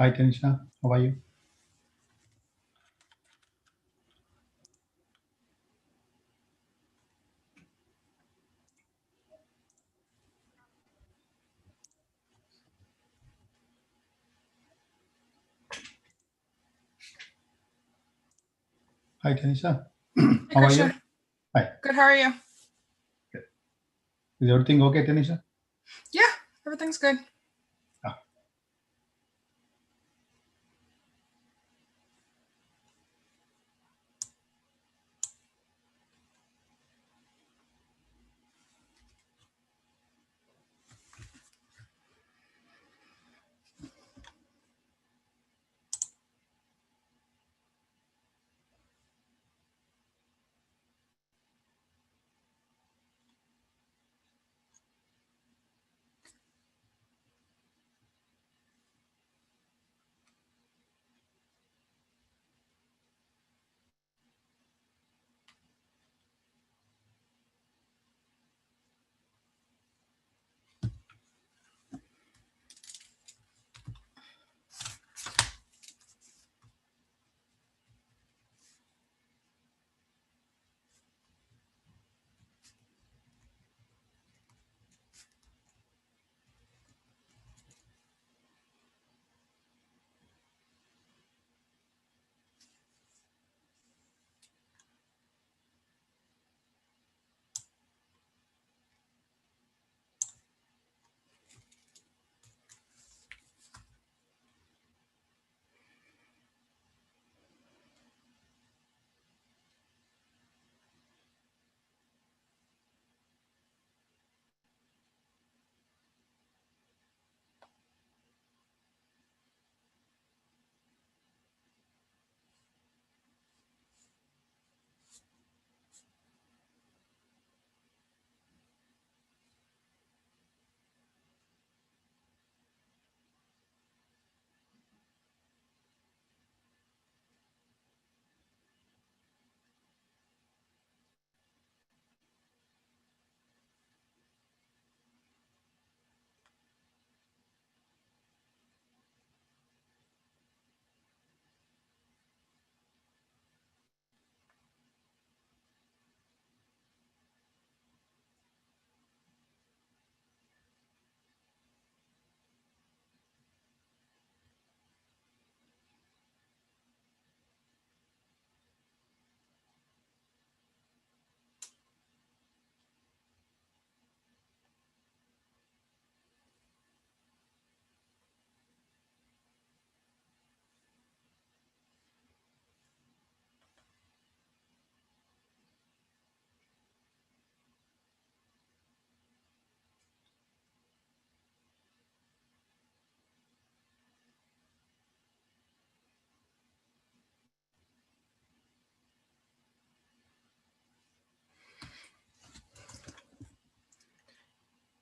Hi, Tanisha. How are you? Hi, Tanisha. Hey, How are you? Krishna. Hi. Good. How are you? Is everything okay, Tanisha? Yeah, everything's good. Ah,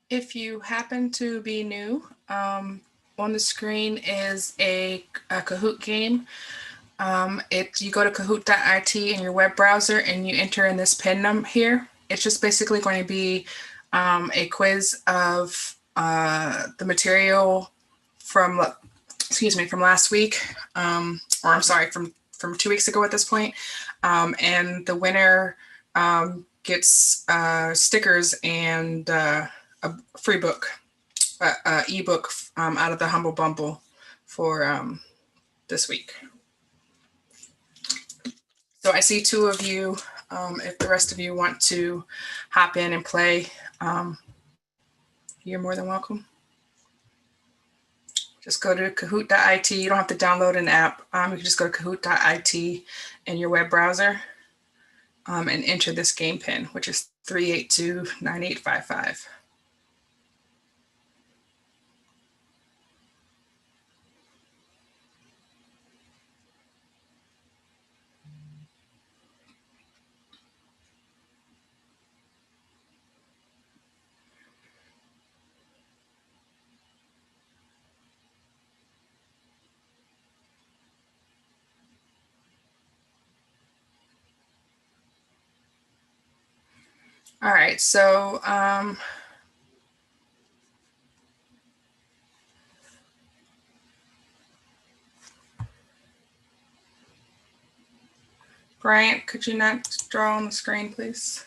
If you happen to be new, on the screen is a Kahoot game. You go to kahoot.it in your web browser and you enter in this pin number here. It's just basically going to be a quiz of the material from from last week, or I'm sorry, from 2 weeks ago at this point. And the winner gets stickers and a free book, ebook out of the Humble Bumble for this week. So I see two of you. If the rest of you want to hop in and play, you're more than welcome. Just go to kahoot.it. You don't have to download an app. You can just go to kahoot.it in your web browser and enter this game pin, which is 3829855. All right, so Bryant, could you not draw on the screen, please?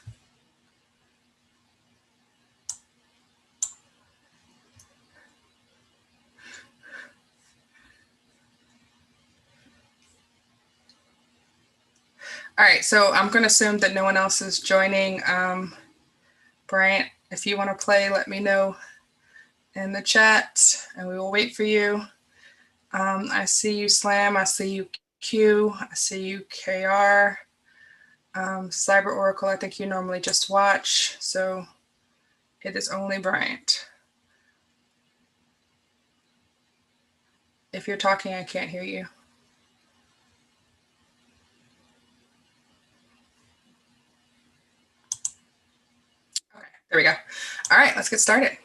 All right, so I'm going to assume that no one else is joining. Bryant, if you want to play, let me know in the chat, and we will wait for you. I see you, Slam. I see you, Q. I see you, KR. Cyber Oracle, I think you normally just watch, so it is only Bryant. If you're talking, I can't hear you. Okay, there we go. All right, let's get started.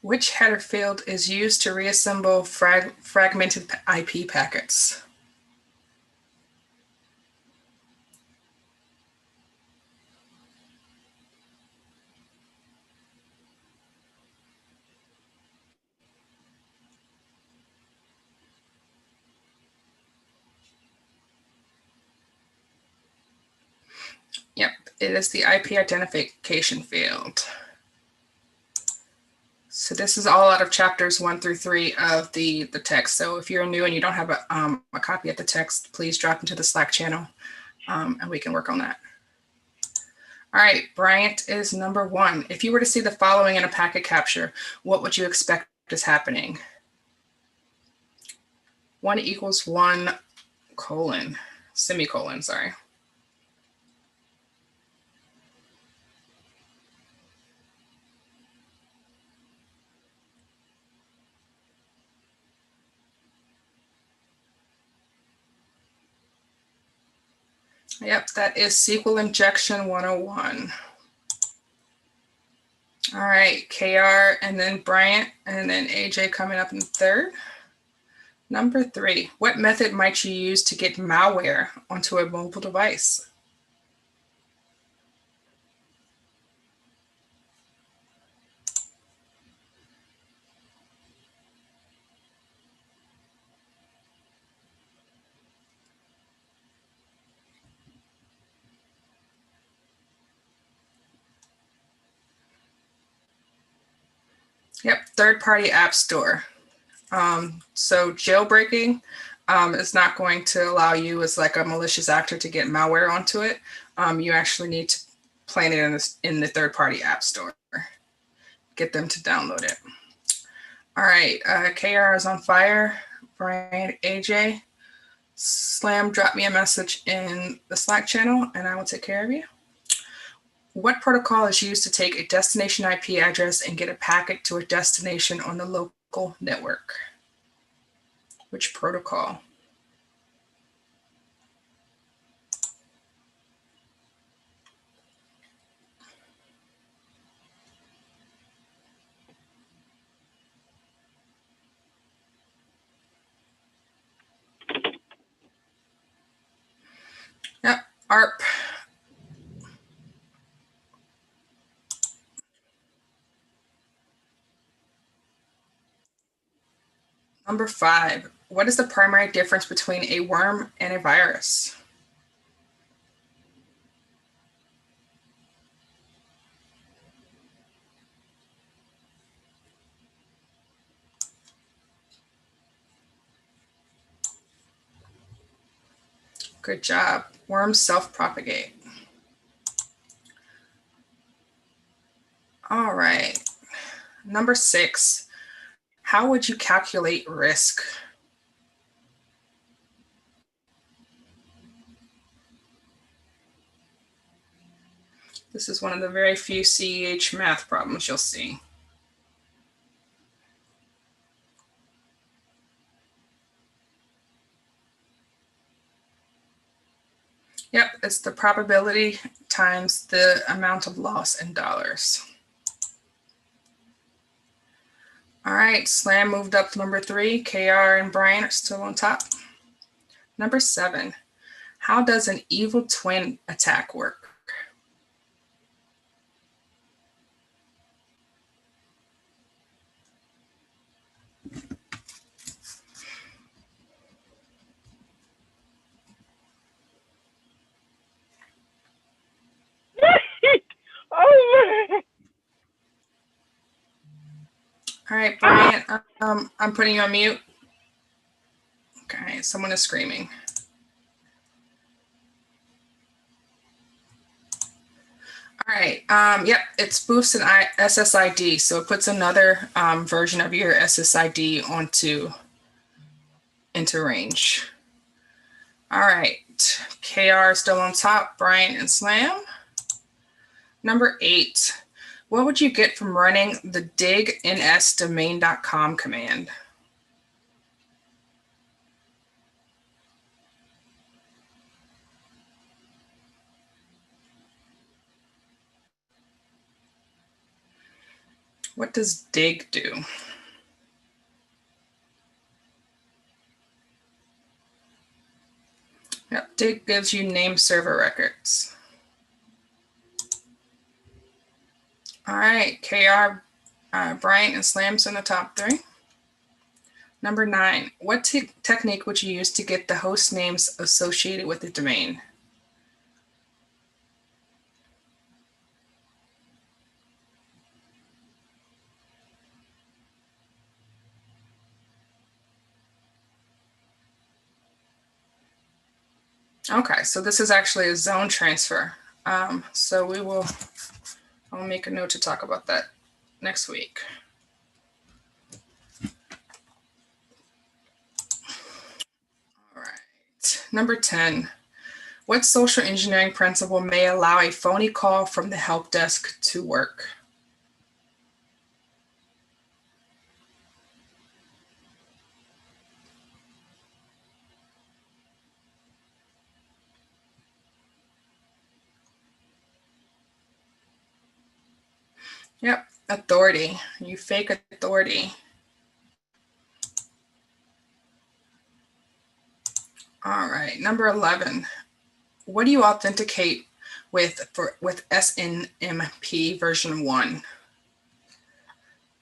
Which header field is used to reassemble fragmented IP packets? Yep, it is the IP identification field. So this is all out of chapters 1 through 3 of the text. So if you're new and you don't have a copy of the text, please drop into the Slack channel and we can work on that. All right, Bryant is number 1. If you were to see the following in a packet capture, what would you expect is happening? 1 equals 1 colon, semicolon, sorry. Yep, that is SQL injection 101. All right, KR and then Bryant and then AJ coming up in third. Number 3, what method might you use to get malware onto a mobile device? Yep, third-party app store. So jailbreaking is not going to allow you as like a malicious actor to get malware onto it. You actually need to plant it in the third-party app store. Get them to download it. All right, KR is on fire. Brian, AJ, Slam, drop me a message in the Slack channel and I will take care of you. What protocol is used to take a destination IP address and get a packet to a destination on the local network? Which protocol? Yep, ARP. Number 5, what is the primary difference between a worm and a virus? Good job. Worms self-propagate. All right. Number 6, how would you calculate risk? This is one of the very few CEH math problems you'll see. Yep, it's the probability times the amount of loss in dollars. All right, Slam moved up to number 3. KR and Brian are still on top. Number 7, how does an evil twin attack work? All right, Brian, I'm putting you on mute. Okay, someone is screaming. All right, yep, it spoofs an SSID, so it puts another version of your SSID into range. All right, KR still on top, Brian and Slam. Number 8, what would you get from running the dig.ns-domain.com command? What does dig do? Yep, dig gives you name server records. All right, KR, Bryant, and Slam's in the top 3. Number 9, what technique would you use to get the host names associated with the domain? Okay, so this is actually a zone transfer. So I'll make a note to talk about that next week. All right, number 10. What social engineering principle may allow a phony call from the help desk to work? Yep, authority. You fake authority. All right, number 11. What do you authenticate with SNMP version 1?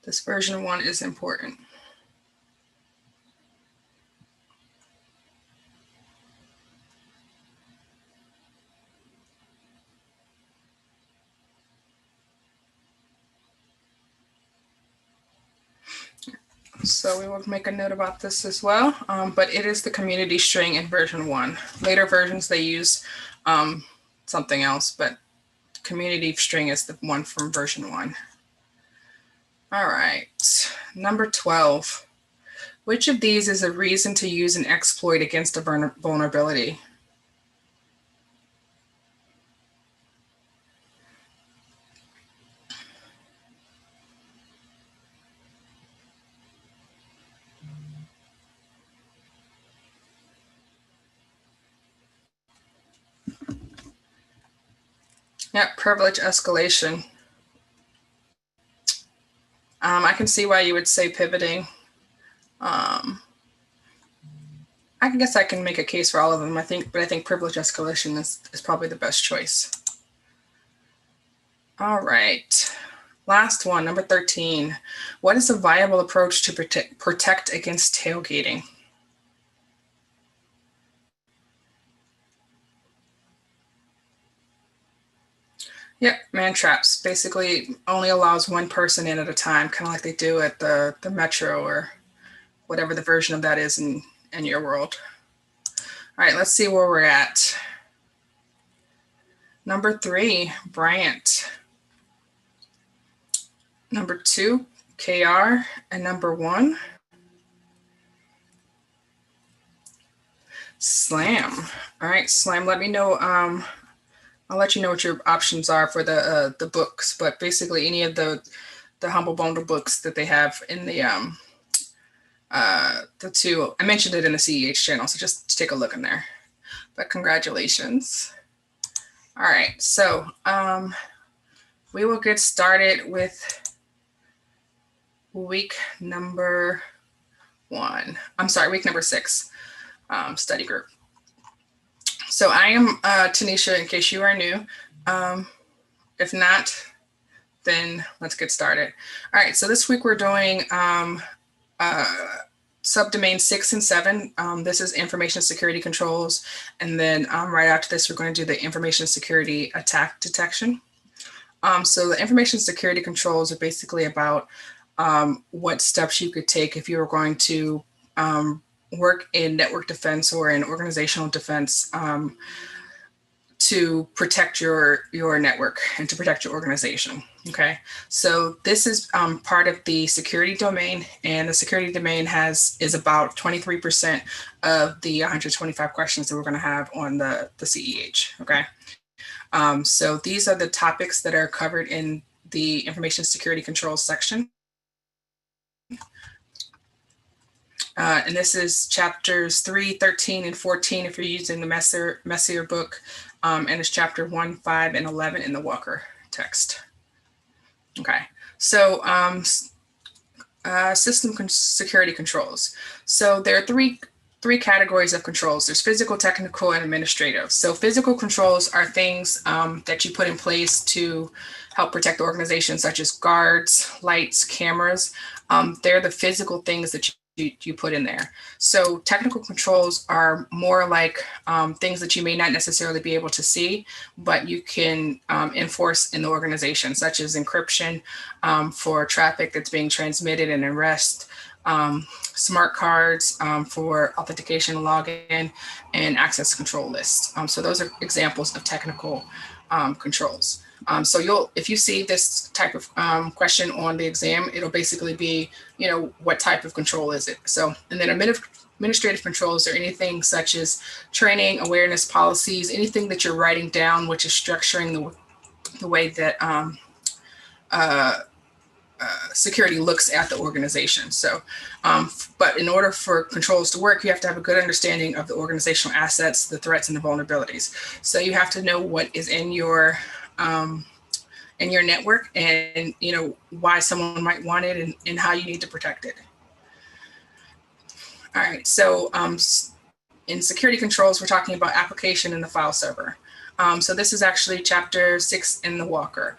This version 1 is important. So we will make a note about this as well, but it is the community string in version 1. Later versions, they use something else, but community string is the one from version 1. All right, number 12. Which of these is a reason to use an exploit against a vulnerability? Yep, privilege escalation. I can see why you would say pivoting. I guess I can make a case for all of them, but I think privilege escalation is probably the best choice. All right, last one, number 13. What is a viable approach to protect against tailgating? Yep, man traps. Basically only allows one person in at a time, kind of like they do at the metro or whatever the version of that is in your world. All right, let's see where we're at. Number 3, Bryant. Number 2, KR. And number 1, Slam. All right, Slam, let me know. I'll let you know what your options are for the books, but basically any of the Humble Bundle books that they have in the 2, I mentioned it in the CEH channel, so just take a look in there. But congratulations. All right, so we will get started with week number 6, study group. So I am Tanisha, in case you are new. If not, then let's get started. All right, so this week we're doing subdomain 6 and 7. This is information security controls. And then right after this, we're going to do the information security attack detection. So the information security controls are basically about what steps you could take if you were going to work in network defense or in organizational defense to protect your network and to protect your organization. Okay, so this is part of the security domain, and the security domain is about 23% of the 125 questions that we're going to have on the CEH. Okay, so these are the topics that are covered in the information security controls section. And this is chapters 3, 13, and 14 if you're using the Messier book, and it's chapter 1, 5, and 11 in the Walker text. Okay, so system security controls. So there are three categories of controls. There's physical, technical, and administrative. So physical controls are things that you put in place to help protect the organization, such as guards, lights, cameras. They're the physical things that you put in there. So technical controls are more like things that you may not necessarily be able to see, but you can enforce in the organization, such as encryption for traffic that's being transmitted and in rest, smart cards for authentication, login, and access control lists. So those are examples of technical controls. So if you see this type of question on the exam, it'll basically be, what type of control is it? So, and then administrative controls are anything such as training, awareness, policies, anything that you're writing down, which is structuring the way that security looks at the organization. So, but in order for controls to work, you have to have a good understanding of the organizational assets, the threats, and the vulnerabilities. So you have to know what is in your network, and why someone might want it, and how you need to protect it. All right, so in security controls, we're talking about application and the file server. So this is actually chapter 6 in the Walker.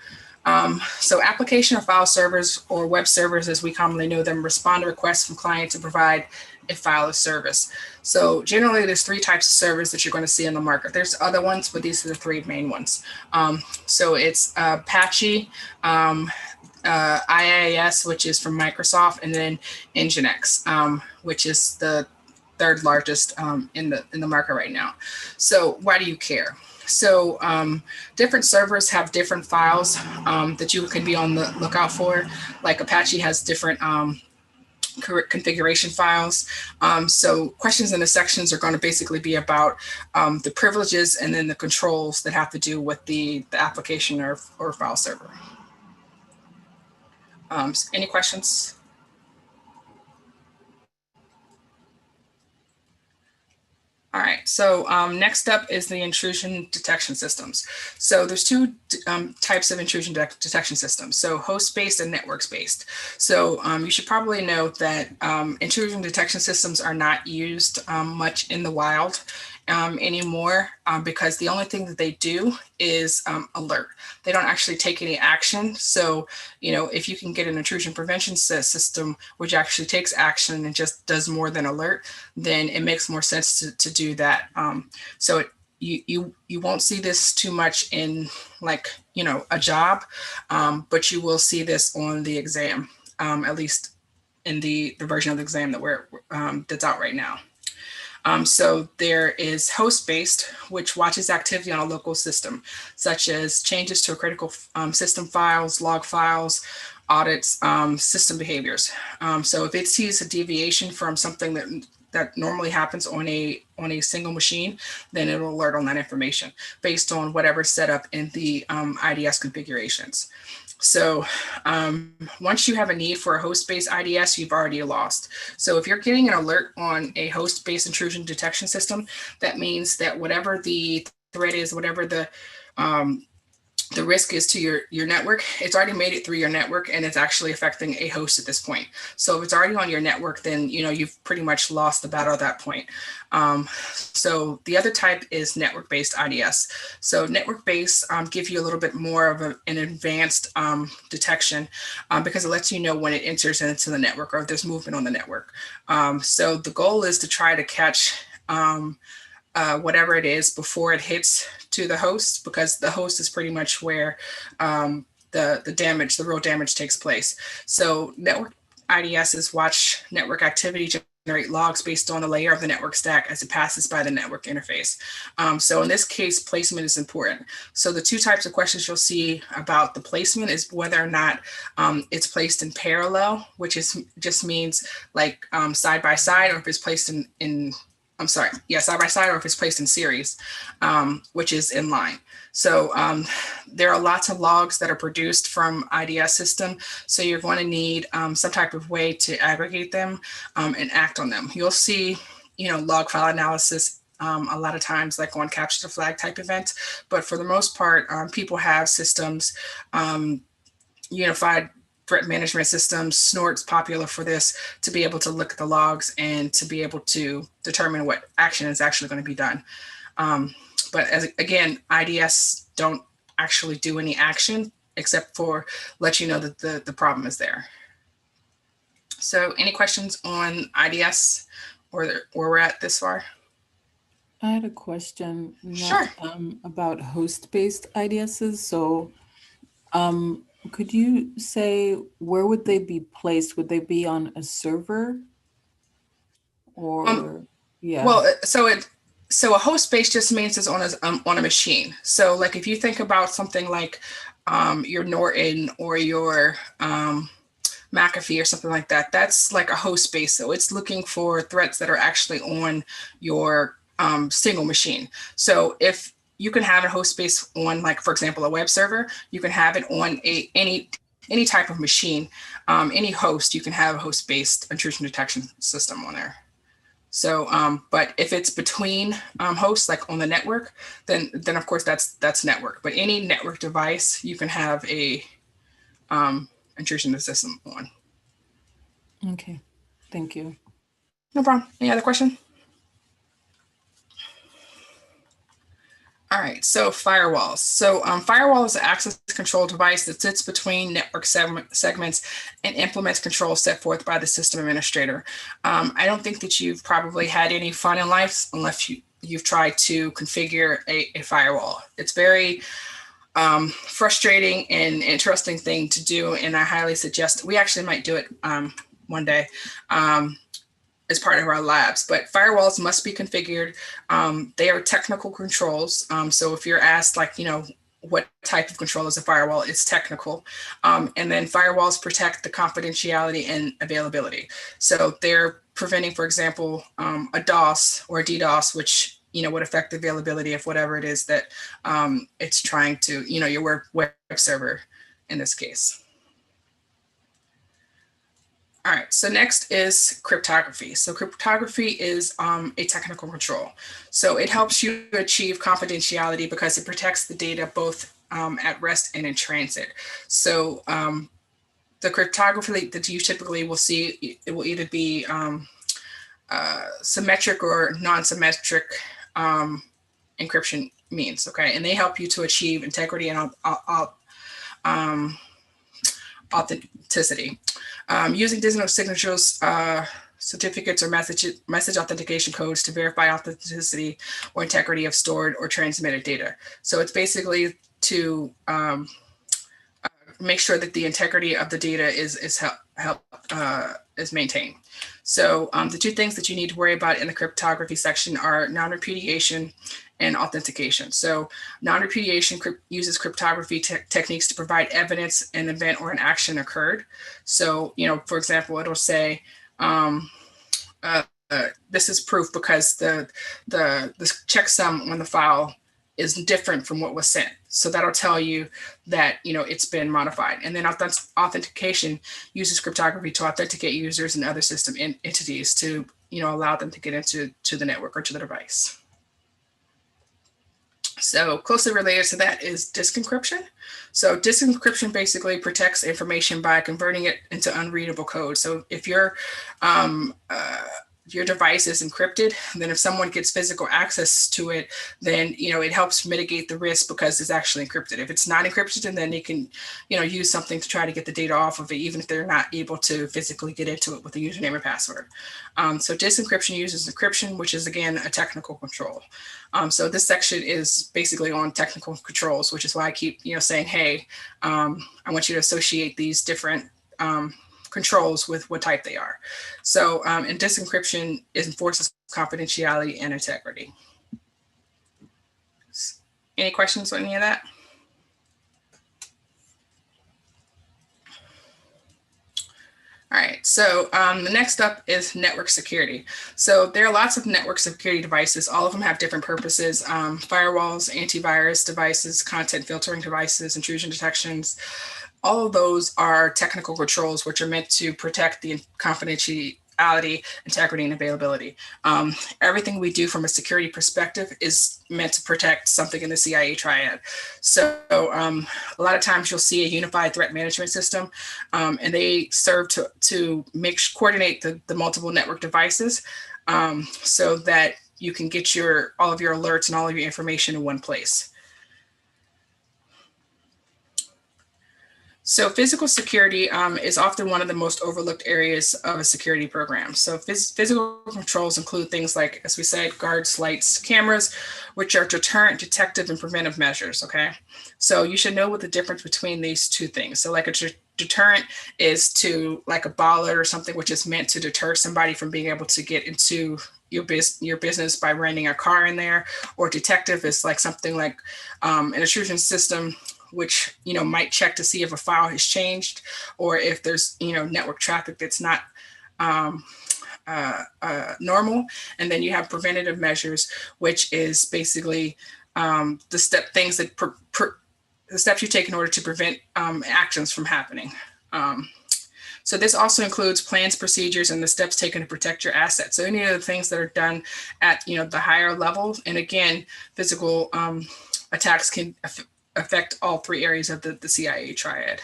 So application or file servers, or web servers as we commonly know them, respond to requests from clients to provide a file or service. So generally there's 3 types of servers that you're going to see in the market. There's other ones, but these are the 3 main ones. So it's Apache, IIS, which is from Microsoft, and then Nginx, which is the 3rd largest in the market right now. So why do you care? So different servers have different files that you can be on the lookout for. Like Apache has different configuration files. So questions in the sections are going to basically be about the privileges and then the controls that have to do with the application or file server. Any questions? All right, so next up is the intrusion detection systems. So there's 2 types of intrusion detection systems, so host-based and networks-based. So you should probably note that intrusion detection systems are not used much in the wild anymore, because the only thing that they do is alert. They don't actually take any action. So, if you can get an intrusion prevention system, which actually takes action and just does more than alert, then it makes more sense to do that. So you won't see this too much in a job, but you will see this on the exam, at least in the version of the exam that's out right now. So there is host-based, which watches activity on a local system, such as changes to a critical system files, log files, audits, system behaviors. So if it sees a deviation from something that normally happens on a single machine, then it'll alert on that information based on whatever's set up in the IDS configurations. So once you have a need for a host-based IDS, you've already lost. So if you're getting an alert on a host-based intrusion detection system, that means that whatever the threat is, whatever the risk is to your network, it's already made it through your network, and it's actually affecting a host at this point. So if it's already on your network, then you've pretty much lost the battle at that point. So the other type is network-based IDS. So network-based give you a little bit more of an advanced detection because it lets you know when it enters into the network or if there's movement on the network. So the goal is to try to catch whatever it is before it hits to the host, because the host is pretty much where the damage, the real damage takes place. So network IDSs watch network activity, generate logs based on the layer of the network stack as it passes by the network interface. So in this case, placement is important. So the two types of questions you'll see about the placement is whether or not it's placed in parallel, which is just means like side by side, or if it's placed side by side, or if it's placed in series, which is in line. So there are lots of logs that are produced from IDS system. So you're going to need some type of way to aggregate them and act on them. You'll see, log file analysis a lot of times like on capture the flag type events, but for the most part, people have systems, unified threat management systems. Snort's popular for this, to be able to look at the logs and to be able to determine what action is actually going to be done. But again, IDS don't actually do any action except for let you know that the problem is there. So any questions on IDS or where we're at this far? I had a question Sure. about host-based IDSs. So could you say where would they be placed? Would they be on a server? Or yeah. Well, so a host base just means it's on a machine. So like if you think about something like your Norton or your McAfee or something like that, that's like a host base. So it's looking for threats that are actually on your single machine. So if you can have a host base on, like, for example, a web server, you can have it on any type of machine, any host, you can have a host-based intrusion detection system on there. So, but if it's between hosts, like on the network, then of course that's network. But any network device, you can have a intrusion system on. Okay, thank you. No problem. Any other question? All right, so firewalls. So firewall is an access control device that sits between network segments and implements controls set forth by the system administrator. I don't think that you've probably had any fun in life unless you've tried to configure a firewall. It's very frustrating and interesting thing to do, and I highly suggest we actually might do it one day. As part of our labs, but firewalls must be configured. They are technical controls. So if you're asked, like, what type of control is a firewall, it's technical. And then firewalls protect the confidentiality and availability. So they're preventing, for example, a DOS or a DDoS, which, would affect the availability of whatever it is that it's trying to, your web server in this case. All right, so next is cryptography. So cryptography is a technical control. So it helps you achieve confidentiality because it protects the data both at rest and in transit. So the cryptography that you typically will see, it will either be symmetric or non-symmetric encryption means, okay? And they help you to achieve integrity and authenticity. Using digital signatures, certificates, or message authentication codes to verify authenticity or integrity of stored or transmitted data. So it's basically to make sure that the integrity of the data is maintained. So the two things that you need to worry about in the cryptography section are non-repudiation and authentication. So non-repudiation uses cryptography techniques to provide evidence an event or an action occurred. So, for example, it'll say, this is proof because the checksum on the file is different from what was sent. So that'll tell you that, it's been modified. And then authentication uses cryptography to authenticate users and other system entities to, allow them to get into the network or to the device. So closely related to that is disk encryption. So disk encryption basically protects information by converting it into unreadable code. So if you're your device is encrypted, then if someone gets physical access to it, then, it helps mitigate the risk because it's actually encrypted. If it's not encrypted, then they can, use something to try to get the data off of it, even if they're not able to physically get into it with a username and password. So disencryption uses encryption, which is, again, a technical control. So this section is basically on technical controls, which is why I keep, saying, hey, I want you to associate these different controls with what type they are. So, and disencryption enforces confidentiality and integrity. Any questions on any of that? All right, so the next up is network security. So there are lots of network security devices. All of them have different purposes: firewalls, antivirus devices, content filtering devices, intrusion detections. All of those are technical controls which are meant to protect the confidentiality, integrity, and availability. Everything we do from a security perspective is meant to protect something in the CIA triad. So a lot of times you'll see a unified threat management system, and they serve to coordinate the multiple network devices so that you can get all of your alerts and all of your information in one place. So physical security is often one of the most overlooked areas of a security program. So physical controls include things like, as we said, guards, lights, cameras, which are deterrent, detective, and preventive measures, okay? So you should know what the difference between these two things. So like a deterrent is to like a bollard or something which is meant to deter somebody from being able to get into your business by renting a car in there, or detective is like something like an intrusion system which might check to see if a file has changed or if there's network traffic that's not normal. And then you have preventative measures, which is basically the steps you take in order to prevent actions from happening. So this also includes plans, procedures, and the steps taken to protect your assets. So any of the things that are done at the higher level, and again, physical attacks can affect all three areas of the CIA triad.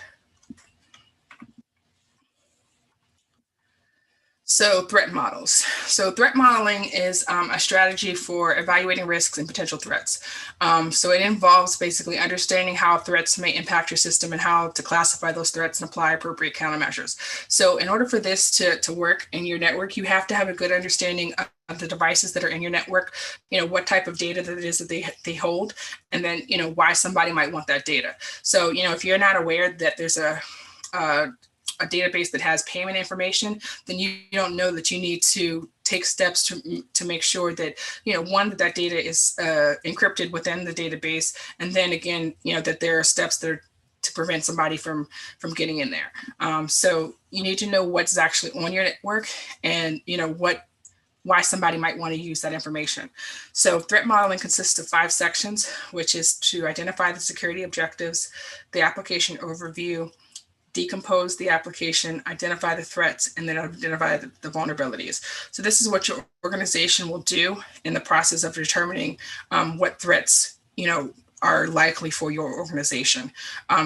So threat models. So threat modeling is a strategy for evaluating risks and potential threats. So it involves basically understanding how threats may impact your system and how to classify those threats and apply appropriate countermeasures. So in order for this to work in your network, you have to have a good understanding of the devices that are in your network, what type of data that it is that they hold, and then, why somebody might want that data. So, if you're not aware that there's a database that has payment information, then you don't know that you need to take steps to make sure that, one, that data is encrypted within the database. And then again, that there are steps that are to prevent somebody from getting in there. So you need to know what's actually on your network and, why somebody might want to use that information. So threat modeling consists of 5 sections, which is to identify the security objectives, the application overview, decompose the application, identify the threats, and then identify the vulnerabilities. So this is what your organization will do in the process of determining what threats, are likely for your organization.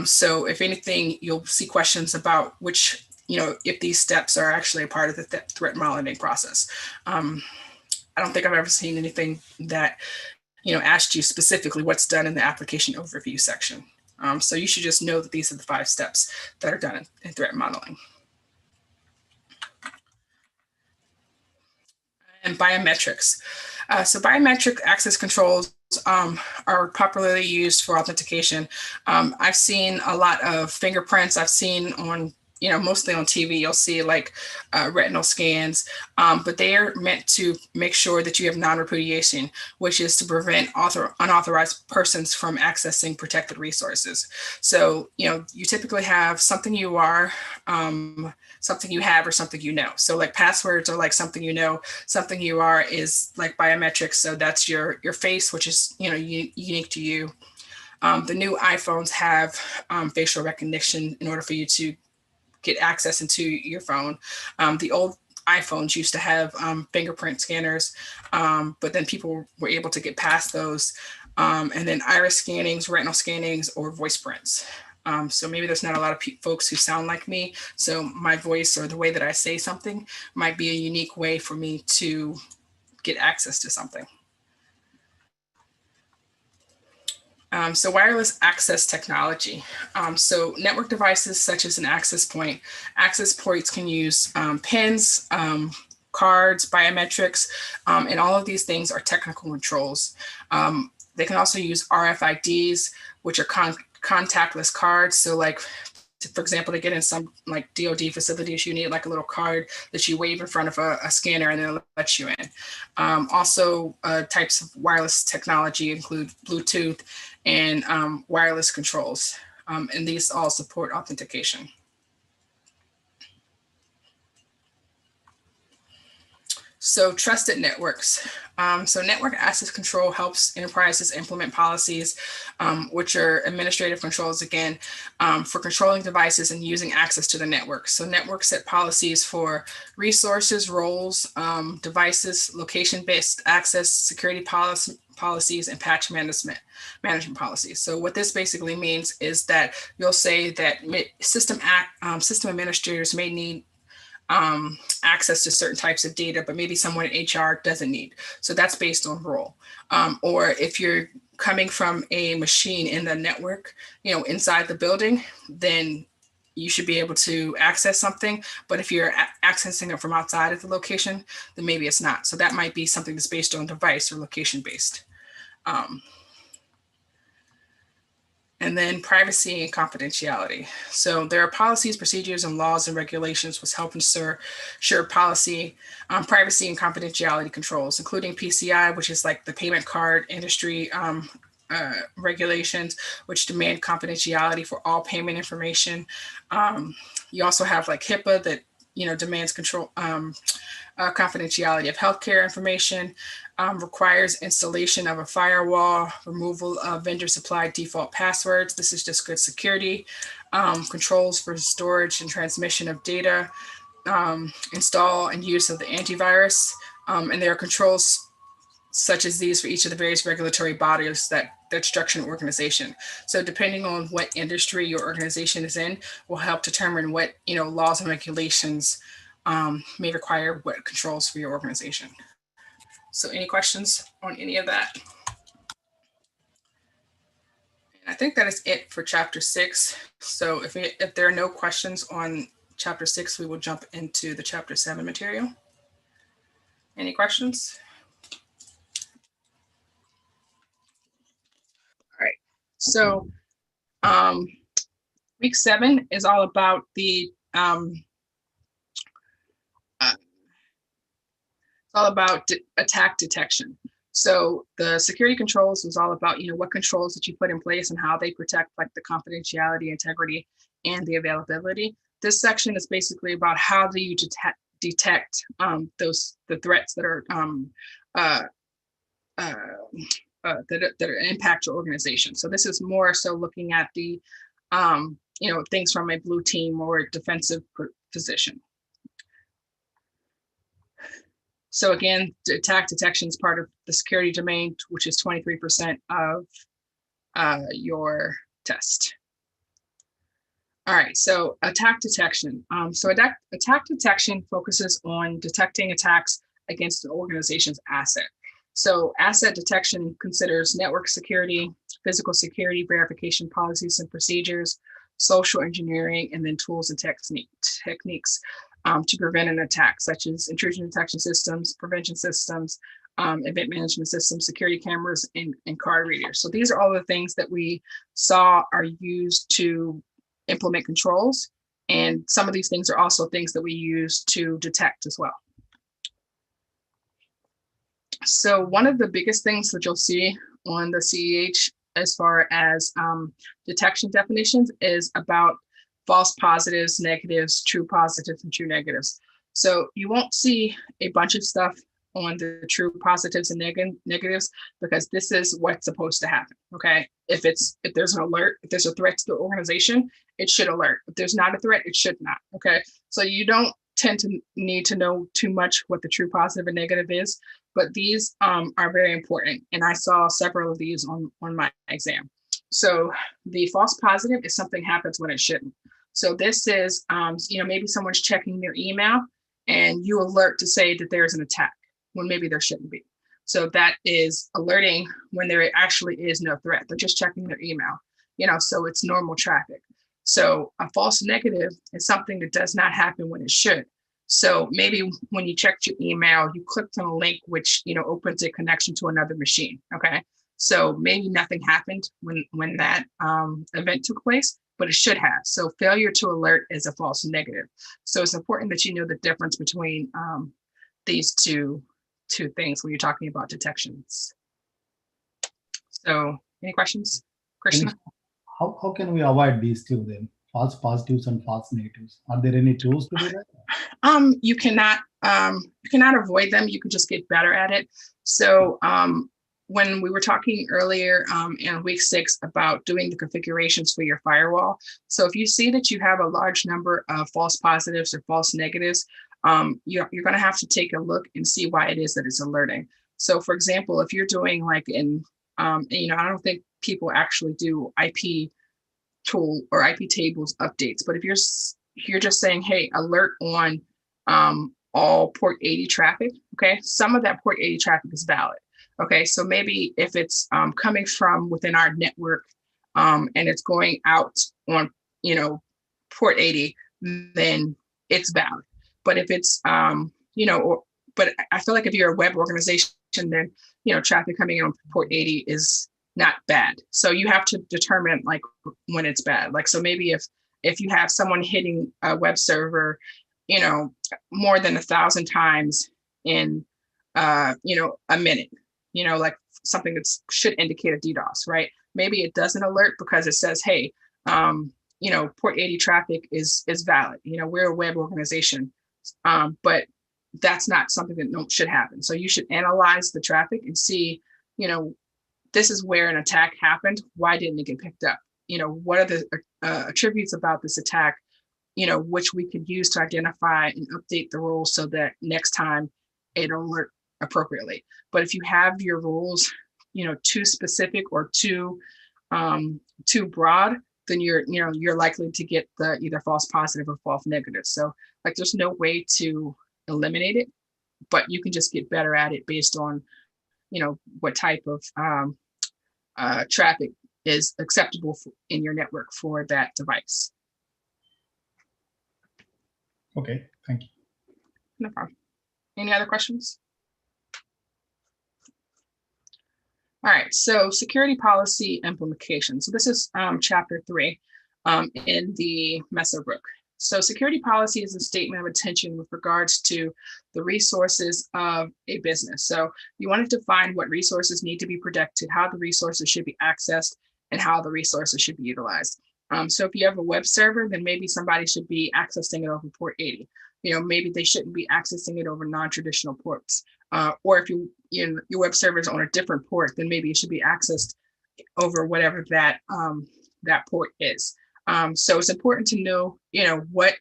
So if anything, you'll see questions about which, if these steps are actually a part of the threat modeling process. I don't think I've ever seen anything that, asked you specifically what's done in the application overview section. So you should just know that these are the 5 steps that are done in threat modeling. And biometrics. So biometric access controls are popularly used for authentication. I've seen a lot of fingerprints. I've seen on, mostly on TV, you'll see like retinal scans, but they are meant to make sure that you have non-repudiation, which is to prevent unauthorized persons from accessing protected resources. So, you typically have something you are, something you have, or something you know. So like passwords are like something you know, something you are is like biometrics. So that's your face, which is, unique to you. The new iPhones have facial recognition in order for you to get access into your phone. The old iPhones used to have fingerprint scanners, but then people were able to get past those. And then iris scannings, retinal scannings, or voice prints. So maybe there's not a lot of folks who sound like me. So my voice or the way that I say something might be a unique way for me to get access to something. So wireless access technology. So network devices such as an access point. Access points can use pins, cards, biometrics, and all of these things are technical controls. They can also use RFIDs, which are contactless cards. So like, for example, to get in some like DoD facilities, you need like a little card that you wave in front of a scanner and then it lets you in. Also, types of wireless technology include Bluetooth and wireless controls. And these all support authentication. So trusted networks. So network access control helps enterprises implement policies, which are administrative controls, again, for controlling devices and using access to the network. So networks set policies for resources, roles, devices, location-based access, security policies, and patch management policies. So what this basically means is that you'll say that system administrators may need access to certain types of data, but maybe someone in HR doesn't need. So that's based on role. Or if you're coming from a machine in the network, inside the building, then you should be able to access something. But if you're accessing it from outside of the location, then maybe it's not. So that might be something that's based on device or location based. And then privacy and confidentiality. So there are policies, procedures, and laws and regulations which help ensure policy, privacy and confidentiality controls, including PCI, which is like the payment card industry regulations, which demand confidentiality for all payment information. You also have like HIPAA that demands control confidentiality of healthcare information, requires installation of a firewall, removal of vendor supplied default passwords. This is just good security, controls for storage and transmission of data, install and use of the antivirus. And there are controls such as these for each of the various regulatory bodies that structure an organization. So depending on what industry your organization is in will help determine what laws and regulations may require what controls for your organization. So any questions on any of that? And I think that is it for chapter 6. So if there are no questions on chapter 6, we will jump into the chapter 7 material. Any questions? All right. So week 7 is all about the attack detection. So the security controls was all about, what controls that you put in place and how they protect like the confidentiality, integrity, and the availability. This section is basically about how do you detect the threats that are that impact your organization. So this is more so looking at the things from a blue team or defensive position. So again, attack detection is part of the security domain, which is 23% of your test. All right, so attack detection. So attack detection focuses on detecting attacks against the organization's asset. So asset detection considers network security, physical security verification policies and procedures, social engineering, and then tools and techniques to prevent an attack, such as intrusion detection systems, prevention systems, event management systems, security cameras, and card readers. So these are all the things that we saw are used to implement controls. And some of these things are also things that we use to detect as well. So one of the biggest things that you'll see on the CEH as far as detection definitions is about false positives, negatives, true positives, and true negatives. So you won't see a bunch of stuff on the true positives and negatives because this is what's supposed to happen, okay? If there's an alert, if there's a threat to the organization, it should alert. If there's not a threat, it should not, okay? So you don't tend to need to know too much what the true positive and negative is, but these are very important. And I saw several of these on my exam. So the false positive is something happens when it shouldn't. So this is, maybe someone's checking their email and you alert to say that there's an attack when maybe there shouldn't be. So that is alerting when there actually is no threat. They're just checking their email, so it's normal traffic. So a false negative is something that does not happen when it should. So maybe when you checked your email, you clicked on a link, which, opens a connection to another machine. Okay. So maybe nothing happened when that event took place, but it should have. So failure to alert is a false negative. So it's important that you know the difference between these two things when you're talking about detections. So any questions, Krishna? How can we avoid these two then? False positives and false negatives. Are there any tools to do that? You cannot avoid them. You can just get better at it. So when we were talking earlier in week 6 about doing the configurations for your firewall. So if you see that you have a large number of false positives or false negatives, you're going to have to take a look and see why it is that it's alerting. So for example, if you're doing like I don't think people actually do IP tool or IP tables updates, but if you're just saying, hey, alert on all port 80 traffic, okay, some of that port 80 traffic is valid. Okay, so maybe if it's coming from within our network and it's going out on, port 80, then it's valid. But if it's, but I feel like if you're a web organization, then, traffic coming in on port 80 is not bad. So you have to determine like when it's bad. Like, so maybe if you have someone hitting a web server, more than 1,000 times in, a minute, like something that should indicate a DDoS, right? Maybe it doesn't alert because it says, hey, port 80 traffic is valid. We're a web organization, but that's not something that should happen. So you should analyze the traffic and see, this is where an attack happened. Why didn't it get picked up? What are the attributes about this attack, which we could use to identify and update the rules so that next time it'll alert appropriately. But if you have your rules, too specific or too broad, then you're likely to get the either false positive or false negative. So like there's no way to eliminate it, but you can just get better at it based on, what type of traffic is acceptable in your network for that device. Okay, thank you. No problem. Any other questions? All right, so security policy implementation. So this is chapter 3 in the Messer book. So security policy is a statement of intention with regards to the resources of a business. So you want to define what resources need to be protected, how the resources should be accessed, and how the resources should be utilized. So if you have a web server, then maybe somebody should be accessing it over port 80. Maybe they shouldn't be accessing it over non-traditional ports. Or if your web server is on a different port, then maybe it should be accessed over whatever that port is. So it's important to know, what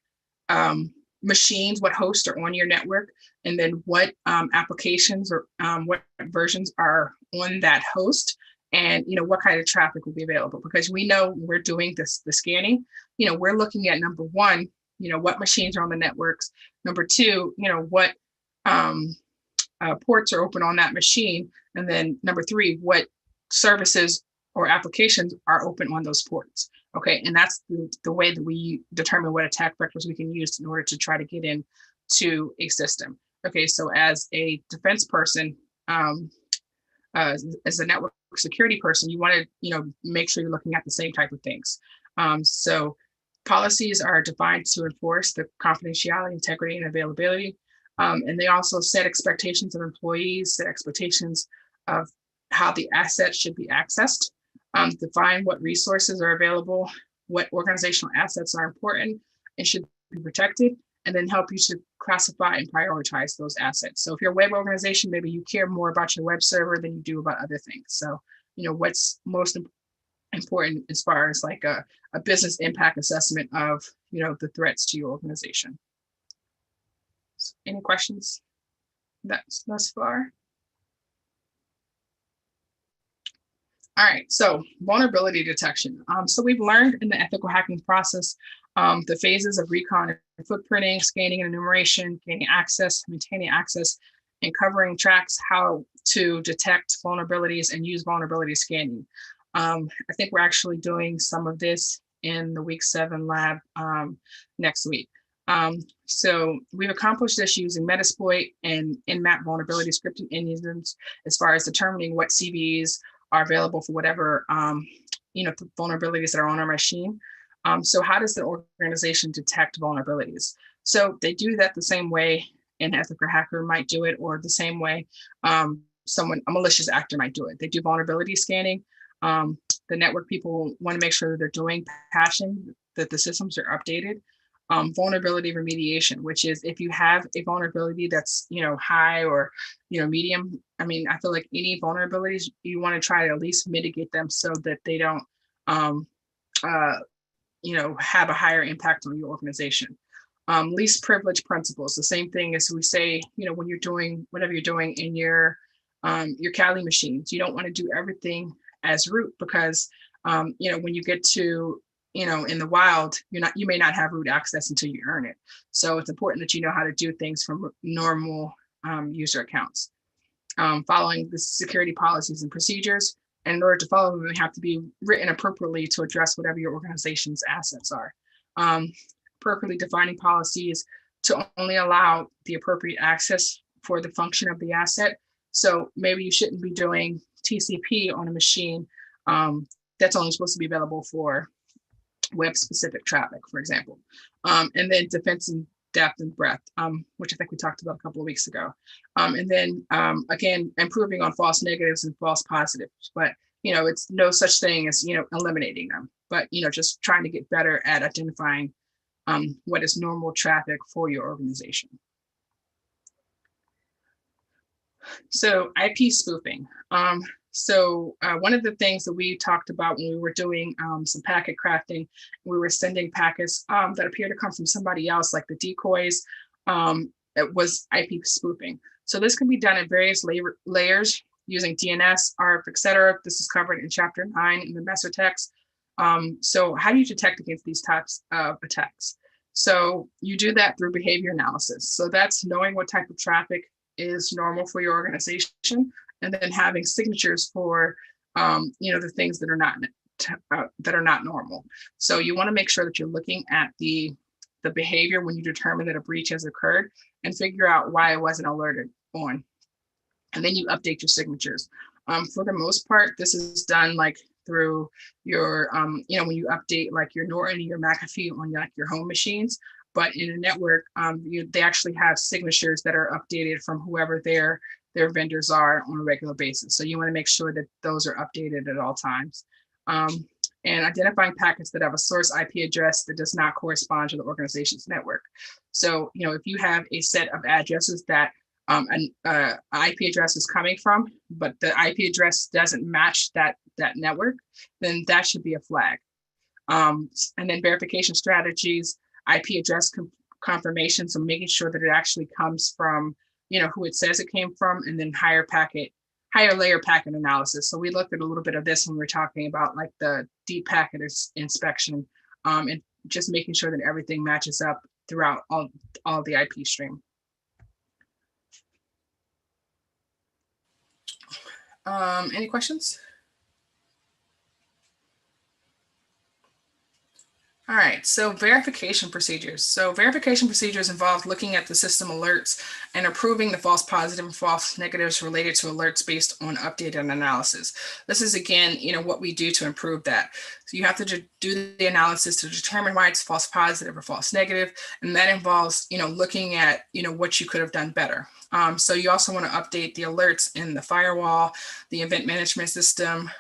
machines, what hosts are on your network, and then what applications or what versions are on that host, and what kind of traffic will be available. Because we know we're doing the scanning, we're looking at number one, what machines are on the networks. Number two, what ports are open on that machine. And then number 3, what services or applications are open on those ports. Okay, and that's the way that we determine what attack vectors we can use in order to try to get into a system. Okay, so as a defense person, as a network security person, you want to make sure you're looking at the same type of things. So policies are defined to enforce the confidentiality, integrity, and availability. And they also set expectations of employees, set expectations of how the assets should be accessed, define what resources are available, what organizational assets are important and should be protected, and then help you to classify and prioritize those assets. So if you're a web organization, maybe you care more about your web server than you do about other things. So, what's most important as far as like a business impact assessment of, the threats to your organization. So any questions thus far? All right, so vulnerability detection. So we've learned in the ethical hacking process the phases of recon and footprinting, scanning and enumeration, gaining access, maintaining access, and covering tracks how to detect vulnerabilities and use vulnerability scanning. I think we're actually doing some of this in the week 7 lab next week. So we've accomplished this using Metasploit and in-map vulnerability scripting engines as far as determining what CVEs are available for whatever vulnerabilities that are on our machine. So how does the organization detect vulnerabilities? So they do that the same way an ethical hacker might do it, or the same way a malicious actor might do it. They do vulnerability scanning. The network people want to make sure that they're doing patching, that the systems are updated. Vulnerability remediation, which is if you have a vulnerability that's high or medium. I mean, I feel like any vulnerabilities you want to try to at least mitigate them so that they don't have a higher impact on your organization. Least privilege principles, the same thing as we say, when you're doing whatever you're doing in your Kali machines, you don't want to do everything as root because when you get to in the wild, you may not have root access until you earn it. So it's important that you know how to do things from normal user accounts. Following the security policies and procedures. And in order to follow them, they have to be written appropriately to address whatever your organization's assets are. Appropriately defining policies to only allow the appropriate access for the function of the asset. So maybe you shouldn't be doing TCP on a machine that's only supposed to be available for web-specific traffic, for example. And then defense and depth and breadth, which I think we talked about a couple of weeks ago. And then again, improving on false negatives and false positives, but it's no such thing as eliminating them, but just trying to get better at identifying what is normal traffic for your organization. So IP spoofing. So one of the things that we talked about when we were doing some packet crafting, we were sending packets that appear to come from somebody else, like the decoys, it was IP spoofing. So this can be done in various layers using DNS, ARP, etc. This is covered in chapter 9 in the Messer text. So how do you detect against these types of attacks? So you do that through behavior analysis. So that's knowing what type of traffic is normal for your organization, and then having signatures for the things that are not normal. So you want to make sure that you're looking at the behavior when you determine that a breach has occurred and figure out why it wasn't alerted on. And then you update your signatures. For the most part, this is done like through your when you update like your Norton and your McAfee on like your home machines. But in a network, they actually have signatures that are updated from whoever their vendors are on a regular basis. So you want to make sure that those are updated at all times. And identifying packets that have a source IP address that does not correspond to the organization's network. So, if you have a set of addresses that an IP address is coming from, but the IP address doesn't match that network, then that should be a flag. And then verification strategies, IP address confirmation, so making sure that it actually comes from who it says it came from, and then higher layer packet analysis. So we looked at a little bit of this when we were talking about like the deep packet inspection, and just making sure that everything matches up throughout all the IP stream. Any questions? All right, so verification procedures. So verification procedures involve looking at the system alerts and approving the false positive and false negatives related to alerts based on updated analysis. This is, again, what we do to improve that. So you have to do the analysis to determine why it's false positive or false negative, and that involves, looking at, what you could have done better. So you also want to update the alerts in the firewall, the event management system,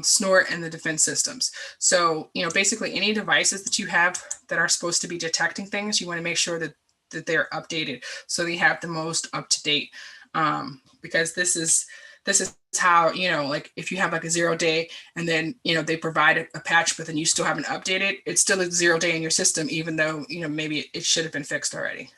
snort, and the defense systems. So, basically any devices that you have that are supposed to be detecting things, you want to make sure that they're updated so they have the most up to date. Because this is how, like if you have like a 0 day and then, they provide a patch, but then you still haven't updated, it's still a 0 day in your system, even though, maybe it should have been fixed already.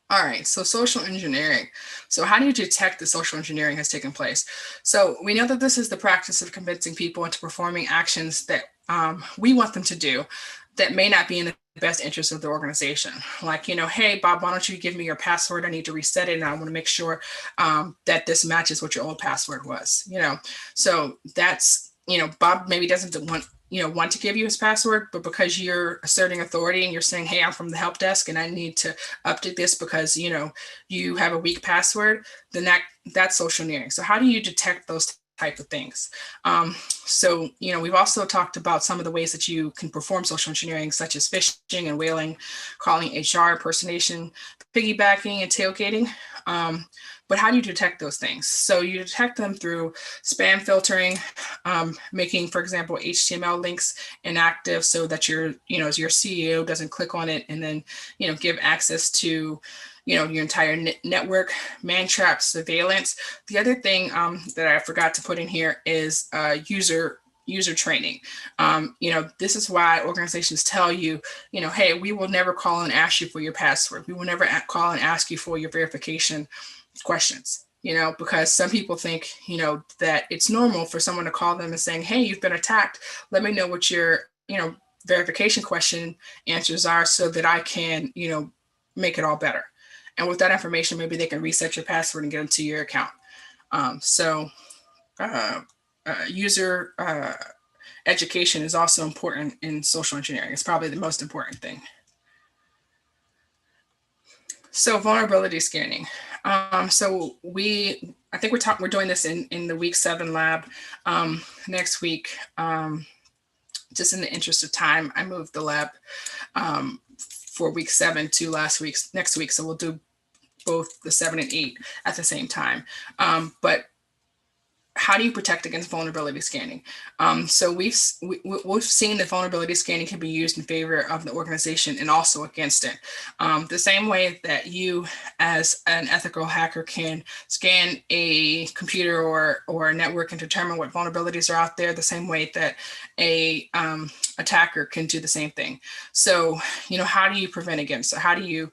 All right, so social engineering. So how do you detect that social engineering has taken place? So we know that this is the practice of convincing people into performing actions that we want them to do that may not be in the best interest of the organization. Like, hey, Bob, why don't you give me your password? I need to reset it, and I want to make sure that this matches what your old password was. So that's, Bob maybe doesn't want to give you his password, but because you're asserting authority and you're saying, hey, I'm from the help desk and I need to update this because you have a weak password, then that's social engineering. So how do you detect those type of things? So we've also talked about some of the ways that you can perform social engineering, such as phishing and whaling, calling HR, impersonation, piggybacking, and tailgating. But how do you detect those things? So you detect them through spam filtering, making, for example, HTML links inactive so that your CEO doesn't click on it and then, give access to, your entire network, man trap, surveillance. The other thing that I forgot to put in here is user training. This is why organizations tell you, hey, we will never call and ask you for your password. We will never call and ask you for your verification questions, because some people think, that it's normal for someone to call them and saying, hey, you've been attacked. Let me know what your, verification question answers are so that I can, make it all better. And with that information, maybe they can reset your password and get into your account. User education is also important in social engineering. It's probably the most important thing. So vulnerability scanning. I think we're doing this in the week 7 lab next week. Just in the interest of time, I moved the lab for week 7 to next week. So we'll do both the 7 and 8 at the same time. But how do you protect against vulnerability scanning? So we've seen that vulnerability scanning can be used in favor of the organization and also against it. The same way that you, as an ethical hacker, can scan a computer or a network and determine what vulnerabilities are out there, the same way that a attacker can do the same thing. So, how do you prevent against it? How do you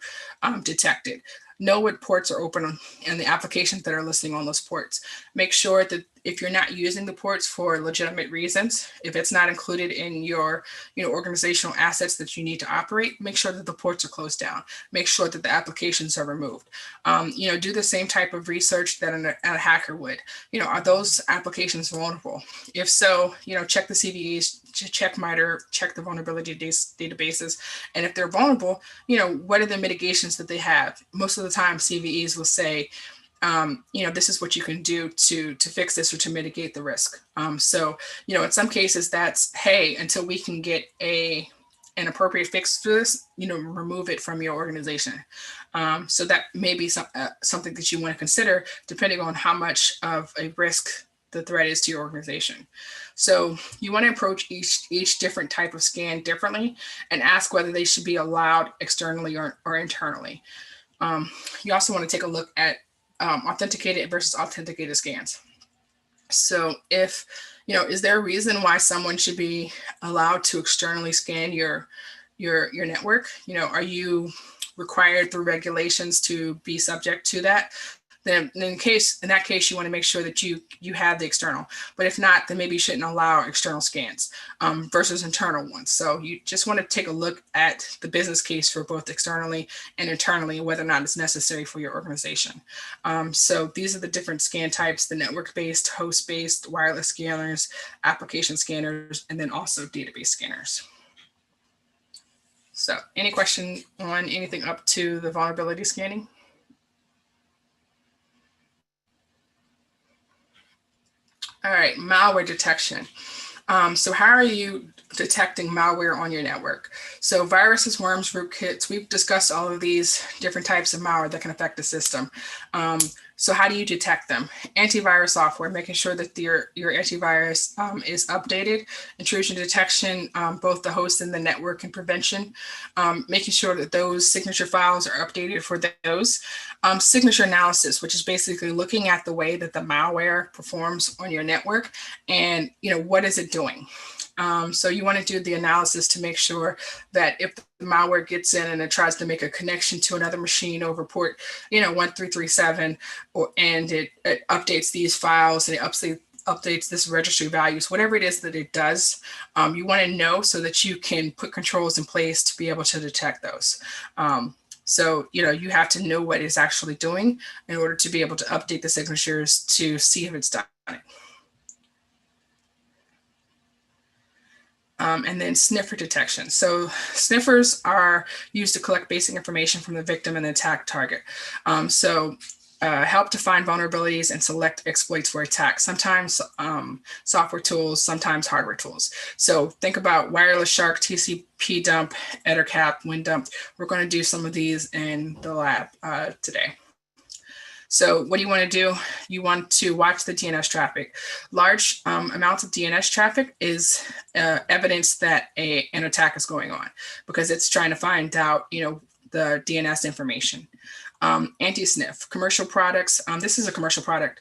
detect it? Know what ports are open and the applications that are listing on those ports. Make sure that if you're not using the ports for legitimate reasons, if it's not included in your organizational assets that you need to operate, make sure that the ports are closed down. Make sure that the applications are removed. Do the same type of research that a hacker would. Are those applications vulnerable? If so, check the CVEs, check MITRE, check the vulnerability databases. And if they're vulnerable, what are the mitigations that they have? Most of the time, CVEs will say, this is what you can do to fix this or to mitigate the risk. So, in some cases that's, hey, until we can get an appropriate fix to this, remove it from your organization. So that may be something that you want to consider depending on how much of a risk the threat is to your organization. So you want to approach each different type of scan differently and ask whether they should be allowed externally or internally. You also want to take a look at authenticated versus authenticated scans. So if, is there a reason why someone should be allowed to externally scan your network? Are you required through regulations to be subject to that? Then in that case, you want to make sure that you have the external. But if not, then maybe you shouldn't allow external scans versus internal ones. So you just want to take a look at the business case for both externally and internally, whether or not it's necessary for your organization. So these are the different scan types: the network-based, host-based, wireless scanners, application scanners, and then also database scanners. So any question on anything up to the vulnerability scanning? All right, malware detection. So how are you detecting malware on your network? So viruses, worms, rootkits, we've discussed all of these different types of malware that can affect the system. So how do you detect them? Antivirus software, making sure that your antivirus is updated. Intrusion detection, both the host and the network, and prevention. Making sure that those signature files are updated for those. Signature analysis, which is basically looking at the way that the malware performs on your network and what is it doing. So you want to do the analysis to make sure that if the malware gets in and it tries to make a connection to another machine over port, 1337, and it updates these files and it updates this registry values, whatever it is that it does, you want to know so that you can put controls in place to be able to detect those. So, you have to know what it's actually doing in order to be able to update the signatures to see if it's done it. And then sniffer detection. So sniffers are used to collect basic information from the victim and the attack target. Help to find vulnerabilities and select exploits for attacks. Sometimes software tools, sometimes hardware tools. So think about Wireless Shark, TCP dump, Ettercap, WinDump. We're going to do some of these in the lab today. So what do you want to do? You want to watch the DNS traffic. Large amounts of DNS traffic is evidence that an attack is going on because it's trying to find out, the DNS information. Anti-sniff, commercial products. This is a commercial product,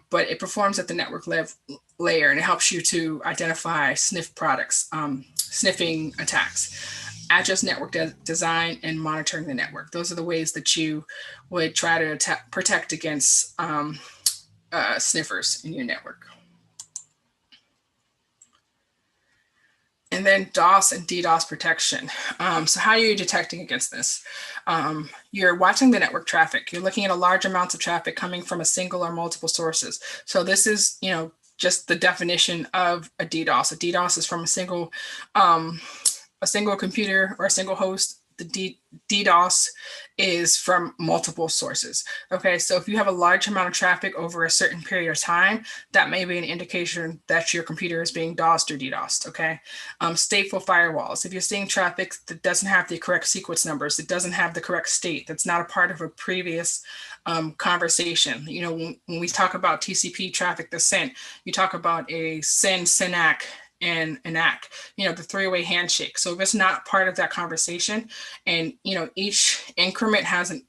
but it performs at the network layer and it helps you to identify sniff products, sniffing attacks. Adjust network design and monitoring the network. Those are the ways that you would try to protect against sniffers in your network. And then DOS and DDoS protection. So how are you detecting against this? You're watching the network traffic. You're looking at a large amounts of traffic coming from a single or multiple sources. So this is, just the definition of a DDoS. A DDoS is from a single computer or a single host. The DDoS is from multiple sources. Okay, so if you have a large amount of traffic over a certain period of time, that may be an indication that your computer is being DOSed or DDoSed. Okay, stateful firewalls. If you're seeing traffic that doesn't have the correct sequence numbers, it doesn't have the correct state, that's not a part of a previous conversation. When we talk about TCP traffic that's sent, you talk about a send, SYNAC, and an ACK, the three-way handshake. So if it's not part of that conversation, and each increment has an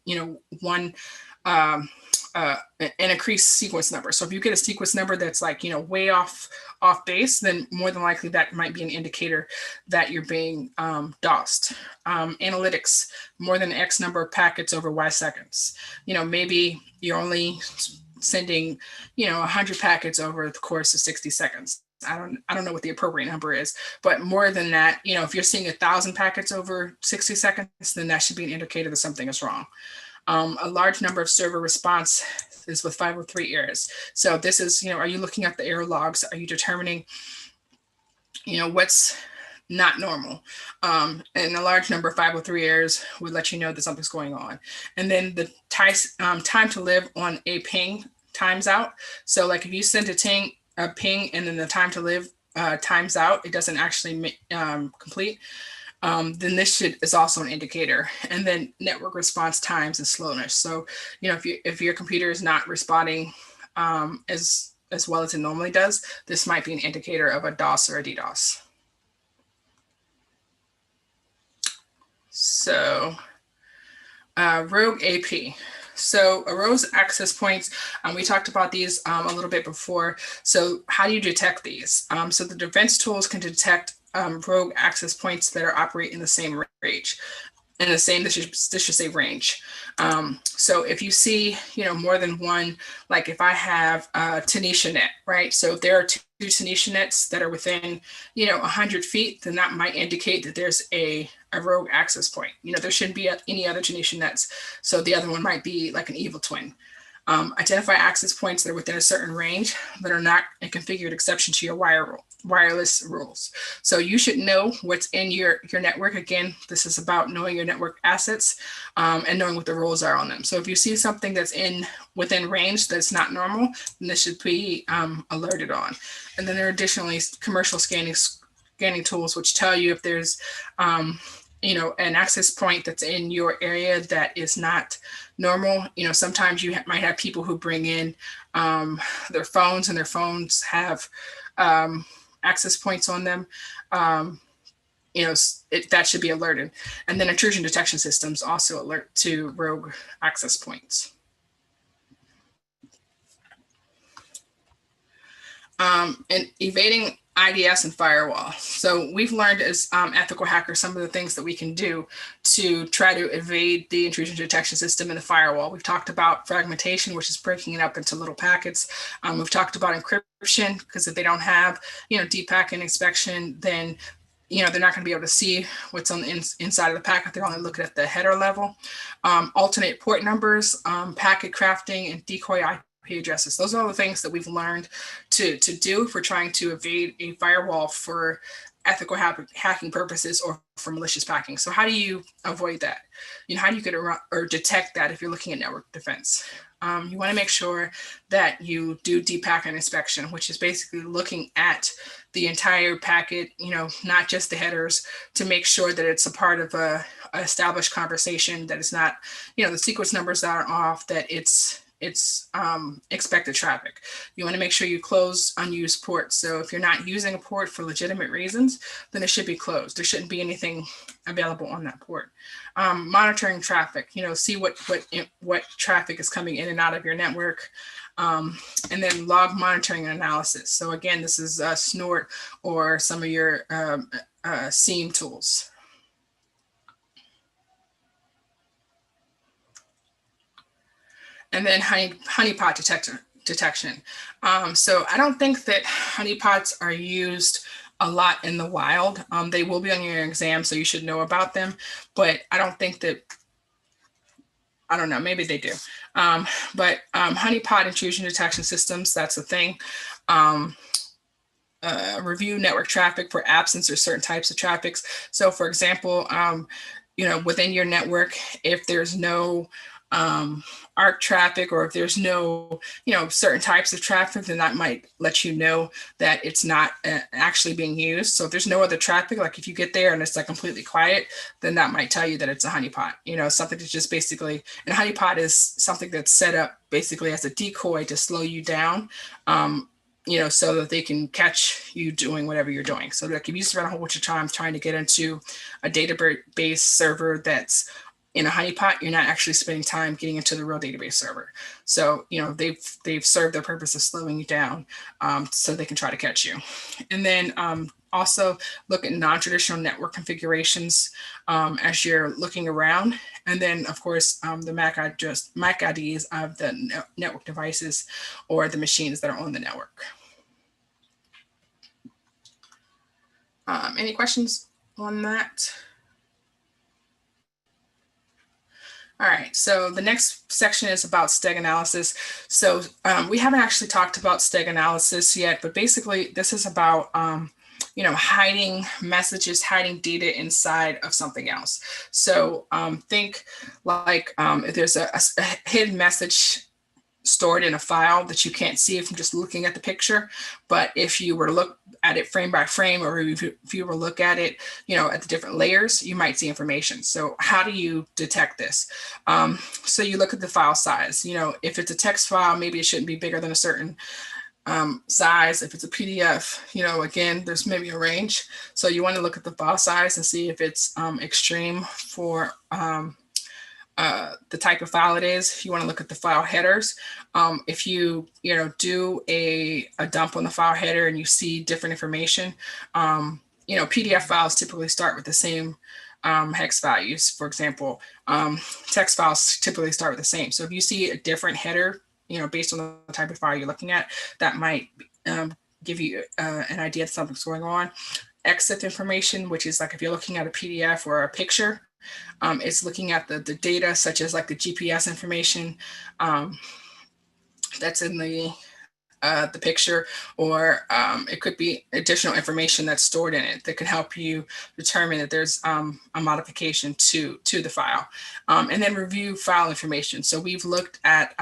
increased sequence number. So if you get a sequence number that's way off base, then more than likely that might be an indicator that you're being DOSed. Analytics, more than X number of packets over Y seconds. Maybe you're only sending 100 packets over the course of 60 seconds. I don't know what the appropriate number is, but more than that, if you're seeing 1,000 packets over 60 seconds, then that should be an indicator that something is wrong. A large number of server response is with 503 errors. So this is, are you looking at the error logs? Are you determining, what's not normal? And a large number of 503 errors would let you know that something's going on. And then the time to live on a ping times out. So if you send a ping and then the time to live times out, it doesn't actually complete, then this is also an indicator. And then network response times and slowness. So, if your computer is not responding as well as it normally does, this might be an indicator of a DOS or a DDoS. So, rogue AP. So rogue access points, we talked about these a little bit before. So how do you detect these? So the defense tools can detect rogue access points that are operate in the same range. And the same, this should say range. So if you see, more than one, if I have Tanisha net, right? So if there are two Tanisha nets that are within, 100 feet, then that might indicate that there's a rogue access point. There shouldn't be any other Tanisha nets. So the other one might be like an evil twin. Identify access points that are within a certain range that are not a configured exception to your wireless rules. So you should know what's in your network. Again, this is about knowing your network assets and knowing what the rules are on them. So if you see something that's within range that's not normal, then this should be alerted on. And then there are additionally commercial scanning tools which tell you if there's an access point that's in your area that is not normal. Sometimes you might have people who bring in their phones, and their phones have access points on them. That should be alerted. And then intrusion detection systems also alert to rogue access points. And evading IDS and firewall. So we've learned as ethical hackers some of the things that we can do to try to evade the intrusion detection system in the firewall. We've talked about fragmentation, which is breaking it up into little packets. We've talked about encryption, because if they don't have, deep packet inspection, then they're not going to be able to see what's on the inside of the packet. They're only looking at the header level. Alternate port numbers, packet crafting, and decoy IP addresses. Those are all the things that we've learned to do if we're trying to evade a firewall for ethical hacking purposes or for malicious packing. So how do you avoid that? How do you get around or detect that if you're looking at network defense? You want to make sure that you do deep packet inspection, which is basically looking at the entire packet, not just the headers, to make sure that it's a part of a established conversation, that it's not, the sequence numbers that are off, that it's expected traffic. You want to make sure you close unused ports. So if you're not using a port for legitimate reasons, then it should be closed. There shouldn't be anything available on that port. Monitoring traffic, see what traffic is coming in and out of your network. And then log monitoring and analysis. So again, this is Snort or some of your SIEM tools. And then honeypot detection. So I don't think that honeypots are used a lot in the wild. They will be on your exam, so you should know about them. But I don't think that, I don't know, maybe they do. But honeypot intrusion detection systems, that's a thing. Review network traffic for absence or certain types of traffics. So for example, within your network, if there's no ARC traffic, or if there's no, certain types of traffic, then that might let you know that it's not actually being used. So if there's no other traffic, like if you get there and it's like completely quiet, then that might tell you that it's a honeypot, something that's just basically, and a honeypot is something that's set up basically as a decoy to slow you down, so that they can catch you doing whatever you're doing. So like if you spend a whole bunch of time trying to get into a database server that's in a honeypot, you're not actually spending time getting into the real database server. So, they've served their purpose of slowing you down, so they can try to catch you. And then also look at non-traditional network configurations as you're looking around. And then, of course, the MAC IDs of the network devices or the machines that are on the network. Any questions on that? All right, so the next section is about steg analysis. So we haven't actually talked about steg analysis yet, but basically this is about, hiding messages, hiding data inside of something else. So think like if there's a hidden message stored in a file that you can't see from just looking at the picture. But if you were to look at it frame by frame, or if you were to look at it, at the different layers, you might see information. So how do you detect this? So you look at the file size. If it's a text file, maybe it shouldn't be bigger than a certain size. If it's a PDF, again, there's maybe a range. So you want to look at the file size and see if it's extreme for the type of file it is. You want to look at the file headers. If you do a dump on the file header and you see different information, PDF files typically start with the same hex values. For example, text files typically start with the same. So if you see a different header, based on the type of file you're looking at, that might give you an idea that something's going on. Exif information, which is like if you're looking at a PDF or a picture, it's looking at the data, such as like the GPS information that's in the picture, or it could be additional information that's stored in it that can help you determine that there's a modification to the file. And then review file information. So we've looked at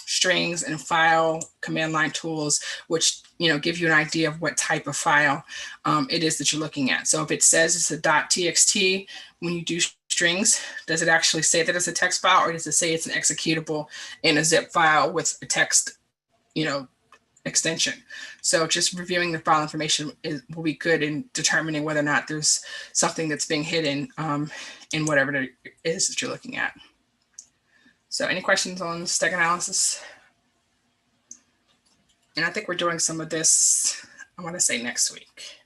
strings and file command line tools, which give you an idea of what type of file it is that you're looking at. So if it says it's a .txt, when you do strings, does it actually say that it's a text file, or does it say it's an executable in a zip file with a text, extension? So just reviewing the file information will be good in determining whether or not there's something that's being hidden in whatever it is that you're looking at. So any questions on steg analysis? And I think we're doing some of this I want to say next week.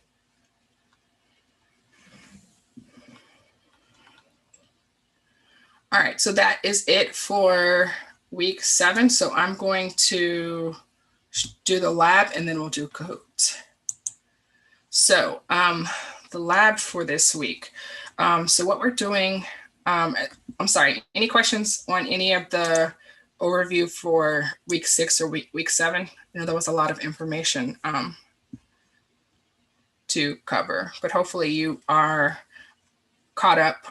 All right, so that is it for week 7. So I'm going to do the lab and then we'll do Kahoot. So the lab for this week. So what we're doing, I'm sorry, any questions on any of the overview for week 6 or week 7? You know, there was a lot of information to cover, but hopefully you are caught up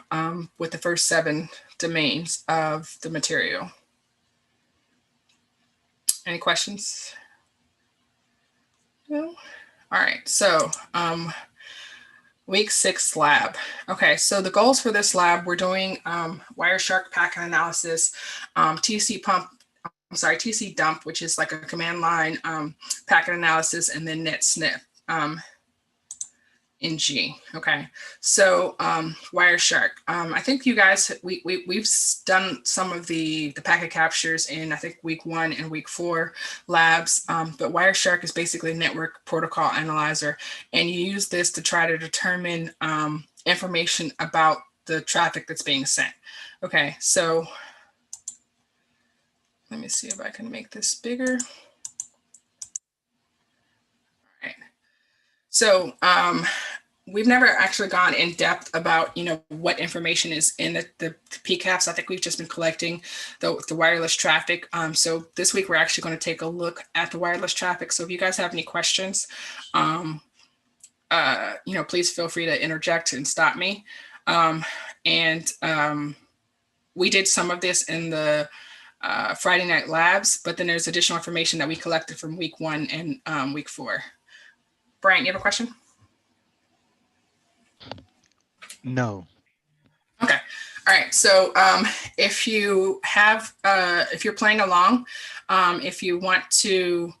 with the first 7 domains of the material. Any questions? No? All right, so week 6 lab. Okay, so the goals for this lab, we're doing Wireshark packet analysis, TC dump, which is like a command line packet analysis, and then net snip in G. Okay, so Wireshark. I think you guys, we've done some of the packet captures in, I think, week 1 and week 4 labs, but Wireshark is basically a network protocol analyzer, and you use this to try to determine information about the traffic that's being sent. Okay, so let me see if I can make this bigger. All right, so we've never actually gone in depth about, you know, what information is in the PCAPs. I think we've just been collecting the wireless traffic. So this week we're actually going to take a look at the wireless traffic. So if you guys have any questions, you know, please feel free to interject and stop me. We did some of this in the Friday night labs, but then there's additional information that we collected from week 1 and week 4. Brian, you have a question? No. Okay. All right. So if you have, if you're playing along, if you want to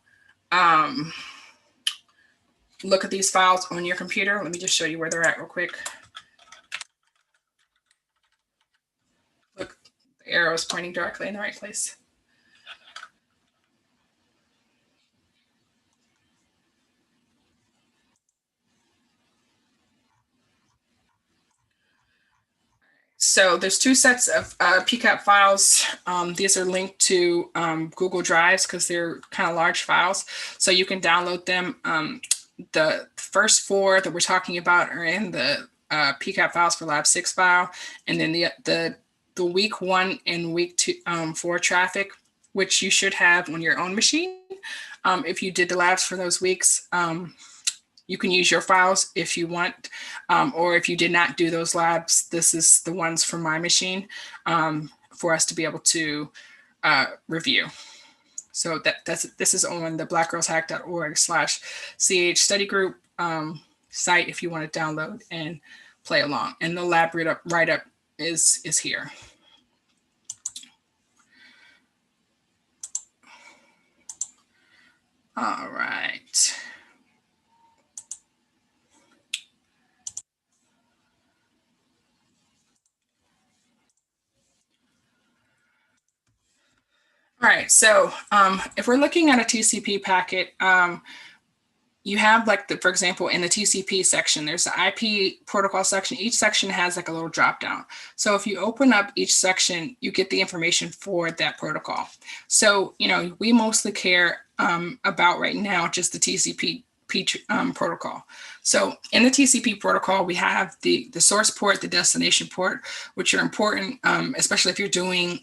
look at these files on your computer, let me just show you where they're at real quick. Look, the arrow is pointing directly in the right place. So there's 2 sets of PCAP files. These are linked to Google Drives because they're kind of large files. So you can download them. The first 4 that we're talking about are in the PCAP files for Lab 6 file. And then the week 1 and week 2, 4 traffic, which you should have on your own machine. If you did the labs for those weeks, you can use your files if you want, or if you did not do those labs, this is the ones from my machine for us to be able to review. So this is on the blackgirlshack.org/CEH Study Group site if you want to download and play along. And the lab write-up is here. All right. All right, so if we're looking at a TCP packet, you have like for example, in the TCP section, there's the IP protocol section. Each section has like a little drop down. So if you open up each section, you get the information for that protocol. So, you know, we mostly care about right now just the TCP protocol. So in the TCP protocol, we have the source port, the destination port, which are important, especially if you're doing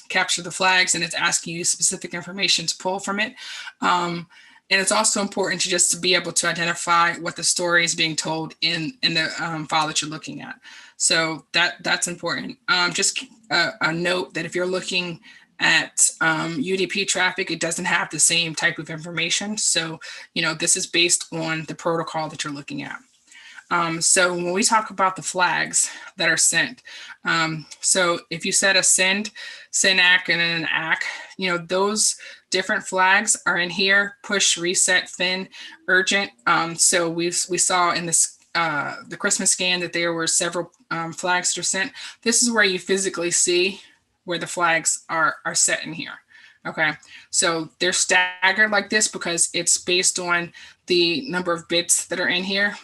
capture the flags and it's asking you specific information to pull from it. And it's also important to be able to identify what the story is being told in the file that you're looking at. So that's important. Just a note that if you're looking at UDP traffic, it doesn't have the same type of information. So, you know, this is based on the protocol that you're looking at. So when we talk about the flags that are sent, so if you set a send ACK, and then an ACK, you know, those different flags are in here: push, reset, fin, urgent. So we saw in this the Christmas scan that there were several flags that are sent. This is where you physically see where the flags are set in here. Okay, so they're staggered like this because it's based on the number of bits that are in here.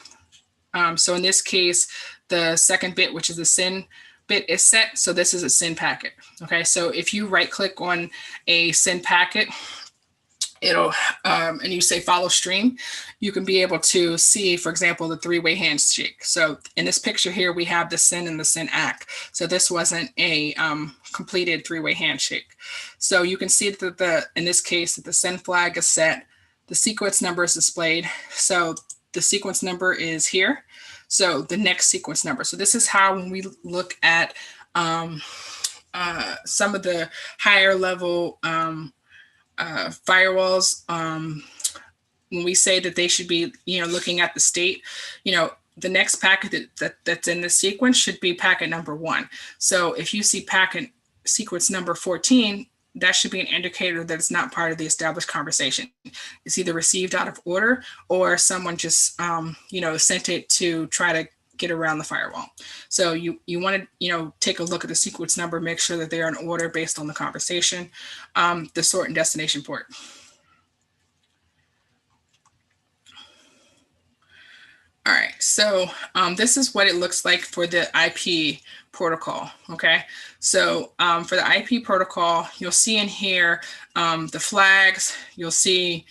So in this case, the second bit, which is the SYN bit, is set. So this is a SYN packet. Okay, so if you right click on a SYN packet, it'll and you say follow stream, you can be able to see, for example, the three-way handshake. So in this picture here, we have the SYN and the SYN ACK. So this wasn't a completed three-way handshake. So you can see that in this case, that the SYN flag is set, the sequence number is displayed. So the sequence number is here. So the next sequence number. So this is how, when we look at some of the higher level firewalls, when we say that they should be, looking at the state, the next packet that's in the sequence should be packet number 1. So if you see packet sequence number 14, that should be an indicator that it's not part of the established conversation. It's either received out of order or someone just, sent it to try to get around the firewall. So you want to, take a look at the sequence number, make sure that they're in order based on the conversation, the sort and destination port. All right, so this is what it looks like for the IP protocol, okay? So for the IP protocol, you'll see in here the flags, you'll see,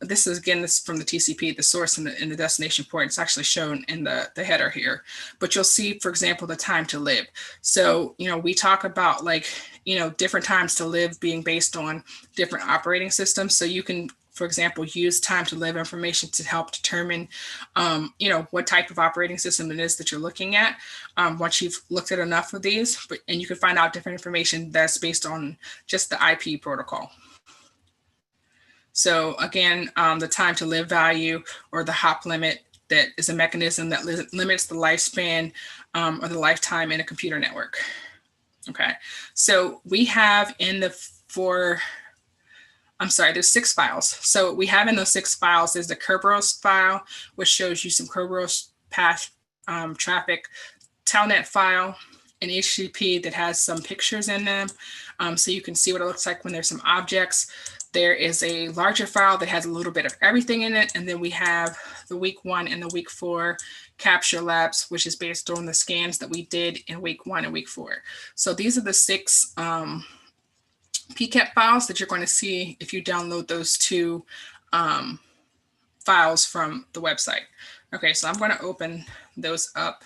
this is, again, this is from the TCP, the source and the destination port. It's actually shown in the header here. But you'll see, for example, the time to live. So, we talk about different times to live being based on different operating systems. So you can, for example, use time to live information to help determine, what type of operating system it is that you're looking at once you've looked at enough of these. And you can find out different information that's based on just the IP protocol. So again, the time to live value, or the hop limit, that is a mechanism that limits the lifespan or the lifetime in a computer network. Okay, so we have there's 6 files. So we have in those 6 files, there's the Kerberos file, which shows you some Kerberos path traffic, telnet file, an HTTP that has some pictures in them. So you can see what it looks like when there's some objects. There is a larger file that has a little bit of everything in it. And then we have the week 1 and the week 4 capture labs, which is based on the scans that we did in week 1 and week 4. So these are the 6 PCAP files that you're going to see if you download those 2 files from the website. Okay, so I'm going to open those up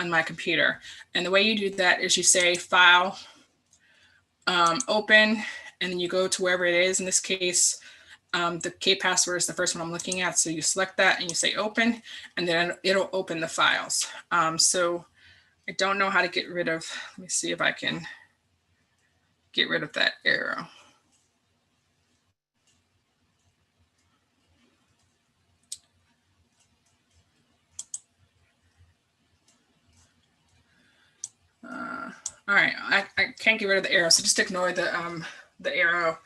on my computer. And the way you do that is you say file, open, and then you go to wherever it is. In this case, the K password is the first one I'm looking at. So you select that and you say open, and then it'll open the files. So I don't know how to get rid of, let me see if I can get rid of that arrow. All right, I can't get rid of the arrow, so just ignore the arrow.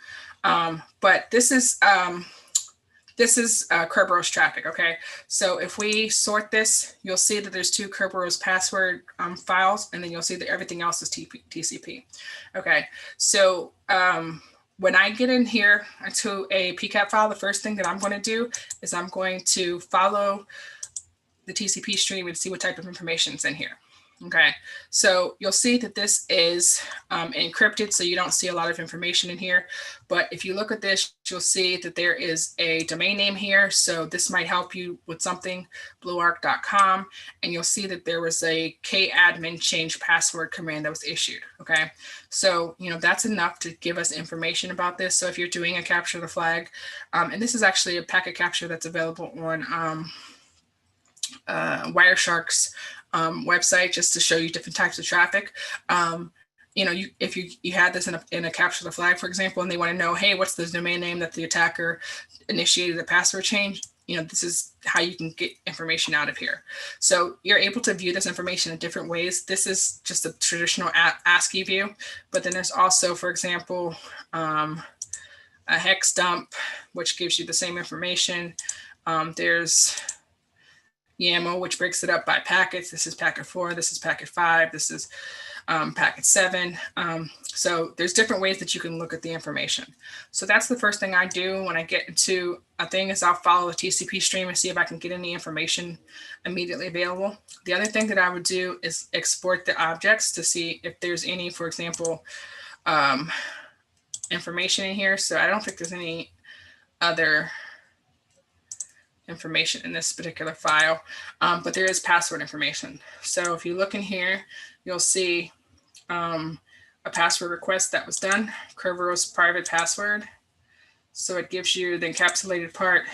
But this is Kerberos traffic, okay? So if we sort this, you'll see that there's 2 Kerberos password files, and then you'll see that everything else is TCP. Okay, so when I get in here to a PCAP file, the first thing that I'm going to do is I'm going to follow the TCP stream and see what type of information is in here. Okay, so you'll see that this is encrypted, so you don't see a lot of information in here. But if you look at this, you'll see that there is a domain name here. So this might help you with something, bluearc.com. And you'll see that there was a kadmin change password command that was issued. Okay, so that's enough to give us information about this. So if you're doing a capture the flag, and this is actually a packet capture that's available on Wireshark's website, just to show you different types of traffic. If you had this in a capture the flag, for example, and they want to know, hey, what's the domain name that the attacker initiated the password change? This is how you can get information out of here. So you're able to view this information in different ways. This is just a traditional ASCII view, but then there's also, for example, a hex dump, which gives you the same information. There's YAML, which breaks it up by packets. This is packet 4, this is packet 5, this is packet 7. So there's different ways that you can look at the information. So that's the first thing I do when I get into a thing is I'll follow the TCP stream and see if I can get any information immediately available. The other thing that I would do is export the objects to see if there's any, for example, information in here. So I don't think there's any other information in this particular file, but there is password information. So if you look in here, you'll see a password request that was done, Kerberos private password. So it gives you the encapsulated part.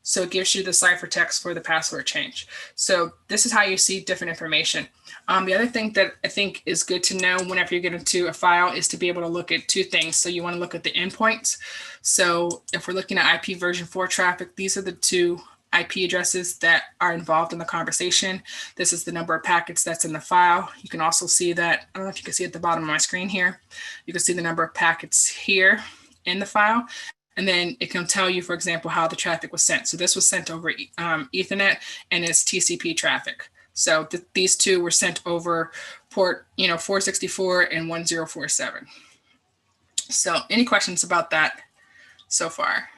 So it gives you the ciphertext for the password change. So this is how you see different information. The other thing that I think is good to know whenever you get into a file is to be able to look at two things. So you want to look at the endpoints. So if we're looking at IP version 4 traffic, these are the two IP addresses that are involved in the conversation. This is the number of packets that's in the file. You can also see that, I don't know if you can see at the bottom of my screen here, you can see the number of packets here in the file. And then it can tell you, for example, how the traffic was sent. So this was sent over Ethernet and it's TCP traffic. So these two were sent over port 464 and 1047. So any questions about that so far?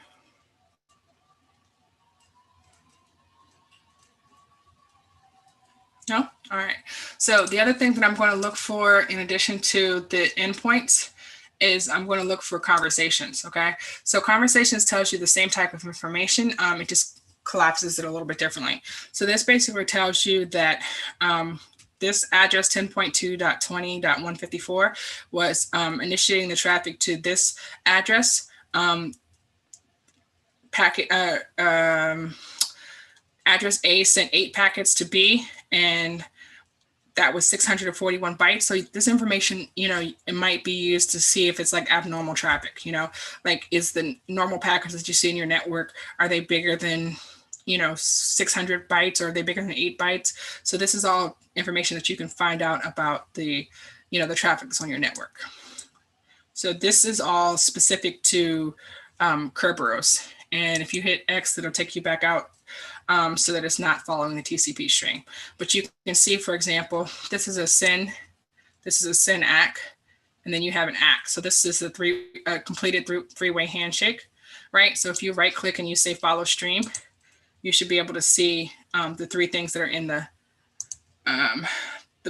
No? All right. So the other thing that I'm going to look for in addition to the endpoints is I'm going to look for conversations, okay? So conversations tells you the same type of information. It just collapses it a little bit differently. So this basically tells you that this address 10.2.20.154 was initiating the traffic to this address. Address A sent 8 packets to B, and that was 641 bytes. So this information, it might be used to see if it's like abnormal traffic, like is the normal packets that you see in your network, are they bigger than, 600 bytes, or are they bigger than 8 bytes? So this is all information that you can find out about the, the traffic that's on your network. So this is all specific to Kerberos. And if you hit X, it'll take you back out so that it's not following the TCP string. But you can see, for example, this is a SYN, ACK, and then you have an ACK. So this is a completed three-way handshake, right? So if you right click and you say follow stream, you should be able to see the 3 things that are in the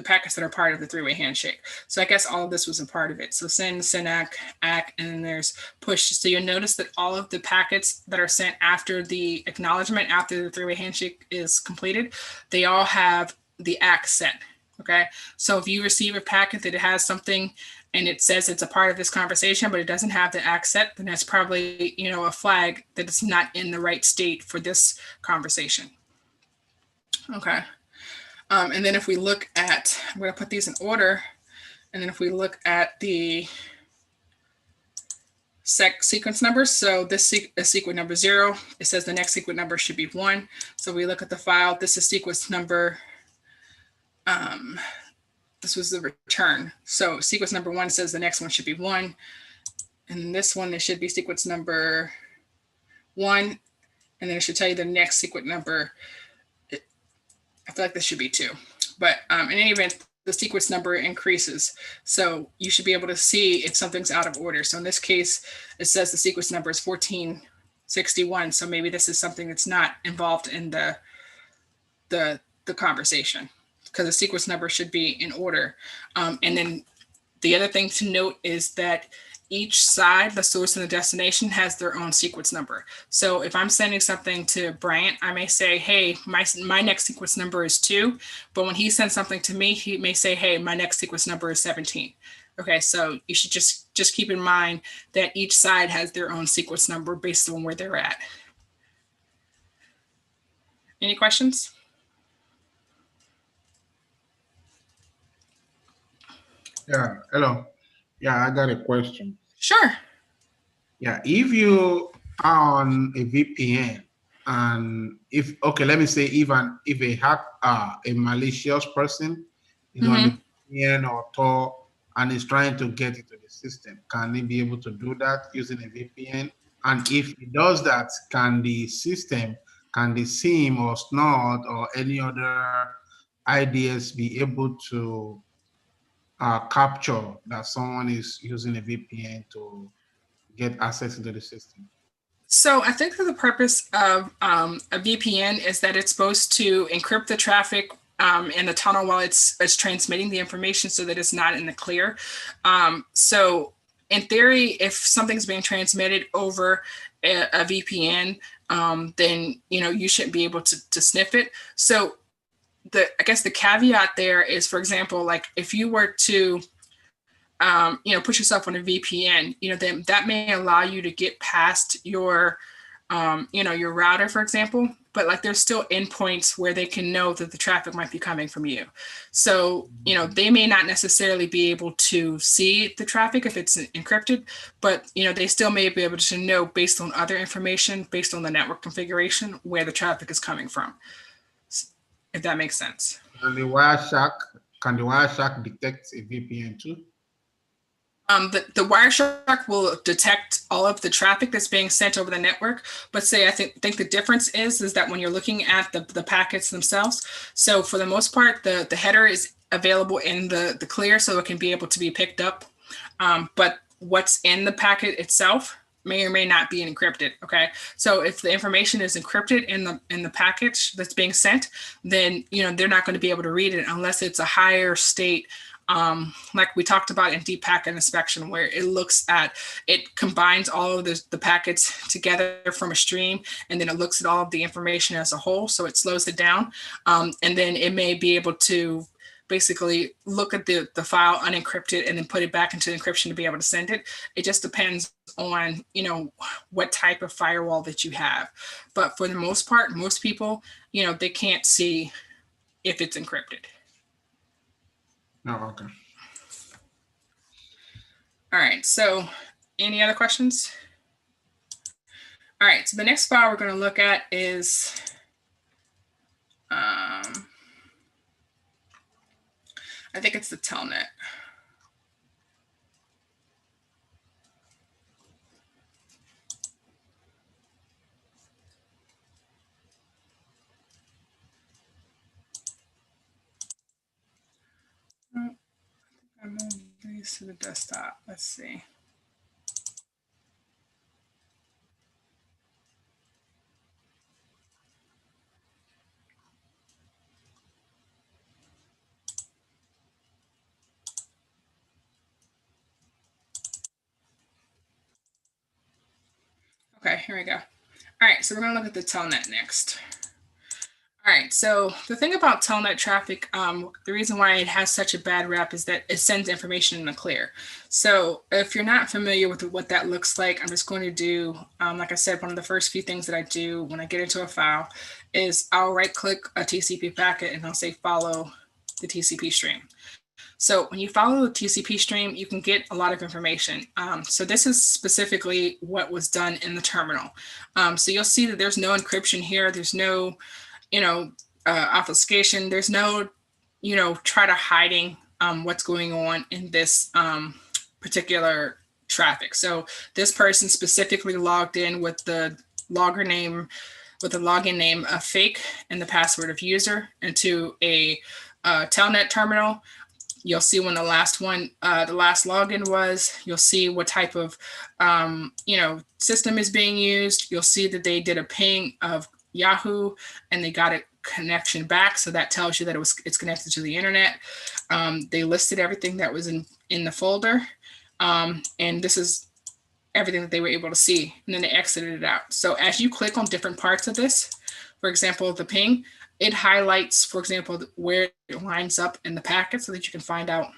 packets that are part of the three-way handshake. So I guess all of this was a part of it. So SYN, ACK, and then there's push. So you'll notice that all of the packets that are sent after the acknowledgement, after the three-way handshake is completed, they all have the ACK set, okay? So if you receive a packet that it has something and it says it's a part of this conversation, but it doesn't have the ACK set, then that's probably, a flag that it's not in the right state for this conversation, okay? And then if we look at, I'm going to put these in order. And then if we look at the sequence numbers, so this is sequence number 0. It says the next sequence number should be 1. So we look at the file. This is sequence number, this was the return. So sequence number 1 says the next one should be 1. And this one, it should be sequence number 1. And then it should tell you the next sequence number. I feel like this should be 2, but in any event, the sequence number increases. So you should be able to see if something's out of order. So in this case, it says the sequence number is 1461. So maybe this is something that's not involved in the conversation, because the sequence number should be in order. And then the other thing to note is that each side, the source and the destination, has their own sequence number. So if I'm sending something to Bryant, I may say, hey, my next sequence number is 2. But when he sends something to me, he may say, hey, my next sequence number is 17. Okay, so you should just keep in mind that each side has their own sequence number based on where they're at. Any questions? Yeah, hello. Yeah, I got a question. Sure. Yeah, if you are on a VPN and let me say if a malicious person is on the VPN or Tor and is trying to get into the system, can they be able to do that using a VPN? And if it does that, can the system can the SIM or SNOT or any other IDS be able to capture that someone is using a VPN to get access into the system? So I think that the purpose of a VPN is that it's supposed to encrypt the traffic in the tunnel while it's transmitting the information so that it's not in the clear. So in theory, if something's being transmitted over a VPN, then you shouldn't be able to sniff it. So I guess the caveat there is, for example, like if you were to put yourself on a VPN, then that may allow you to get past your, your router, for example, but like there's still endpoints where they can know that the traffic might be coming from you. So, they may not necessarily be able to see the traffic if it's encrypted, but, they still may be able to know based on other information, based on the network configuration, where the traffic is coming from, if that makes sense. And can the Wireshark detect a VPN too? The Wireshark will detect all of the traffic that's being sent over the network, but I think the difference is that when you're looking at the packets themselves, so for the most part, the header is available in the clear, so it can be able to be picked up. But what's in the packet itself may or may not be encrypted. Okay, so if the information is encrypted in the package that's being sent, then they're not going to be able to read it unless it's a higher state. Like we talked about in deep packet inspection, where it combines all of the packets together from a stream, and then it looks at all of the information as a whole. So it slows it down. And then it may be able to basically look at the file unencrypted and then put it back into encryption to be able to send it. It just depends on, what type of firewall that you have. But for the most part, most people, they can't see if it's encrypted. Oh, okay. All right, so any other questions? All right, so the next file we're going to look at is I think it's the telnet. I moved these to the desktop. Let's see. Okay, here we go. All right, so we're going to look at the telnet next. All right, so the thing about telnet traffic, the reason why it has such a bad rap is that it sends information in the clear. So if you're not familiar with what that looks like, I'm just going to do, like I said, one of the first few things that I do when I get into a file is I'll right click a TCP packet and I'll say follow the TCP stream. So when you follow the TCP stream, you can get a lot of information. So this is specifically what was done in the terminal. So you'll see that there's no encryption here. There's no obfuscation. There's no, try to hiding what's going on in this particular traffic. So this person specifically logged in with the login name of fake and the password of user into a telnet terminal. You'll see when the last login was. You'll see what type of system is being used. You'll see that they did a ping of Yahoo and they got a connection back, so that tells you that it's connected to the internet. They listed everything that was in the folder, and this is everything that they were able to see, and then they exited it out. So as you click on different parts of this, for example, the ping, it highlights, for example, where it lines up in the packet so that you can find out,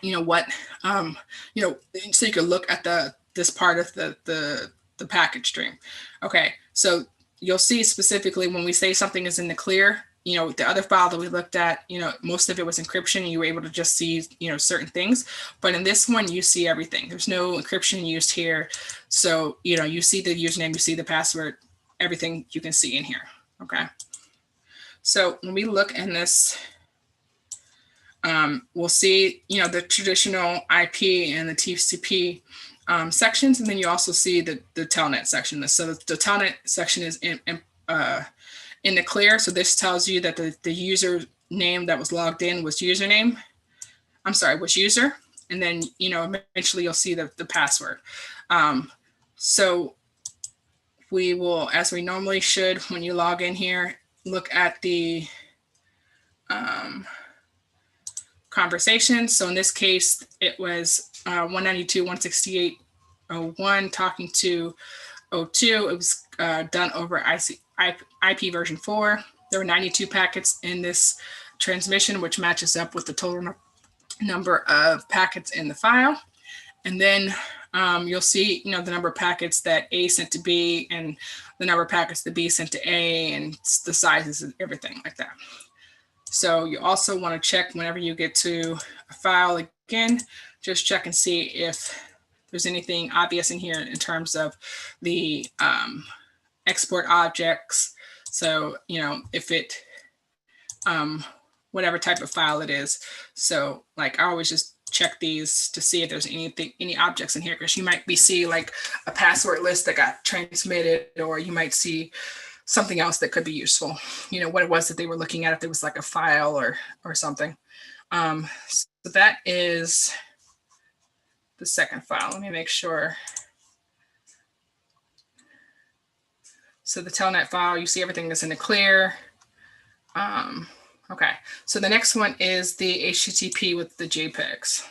what, so you can look at this part of the packet stream. Okay, so you'll see specifically when we say something is in the clear, the other file that we looked at, most of it was encryption and you were able to just see, certain things. But in this one, you see everything. There's no encryption used here. So, you see the username, you see the password, everything you can see in here. Okay. So when we look in this, we'll see, the traditional IP and the TCP sections, and then you also see the telnet section. So the telnet section is in the clear. So this tells you that the user name that was logged in was username. I'm sorry, was user. And then, eventually you'll see the password. So we will, as we normally should, when you log in here, look at the conversation. So in this case, it was 192.168.01 talking to 02. It was done over IP version 4. There were 92 packets in this transmission, which matches up with the total number of packets in the file. And then you'll see, the number of packets that A sent to B and the number of packets that B sent to A and the sizes and everything like that. So you also want to check whenever you get to a file again, just check and see if there's anything obvious in here in terms of the export objects. So, if it, whatever type of file it is. So like I always just check these to see if there's any objects in here, because you might see like a password list that got transmitted, or you might see something else that could be useful, what it was that they were looking at, if there was like a file or something. So that is the second file. Let me make sure. So the telnet file, you see everything that's in the clear. Okay, so the next one is the HTTP with the JPEGs.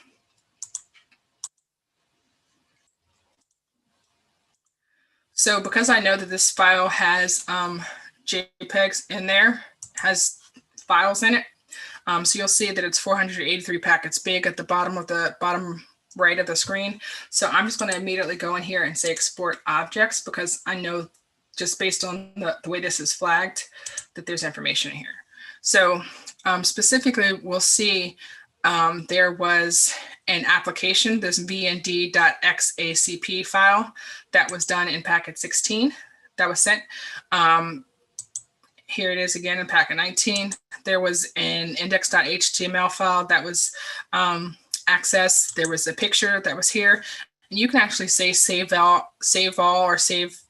So because I know that this file has JPEGs in there, has files in it, so you'll see that it's 483 packets big at the bottom right of the screen. So I'm just going to immediately go in here and say export objects, because I know just based on the way this is flagged that there's information in here. So specifically, we'll see there was an application, this vnd.xacp file that was done in packet 16 that was sent. Here it is again in packet 19. There was an index.html file that was accessed. There was a picture that was here. And you can actually say save all, or save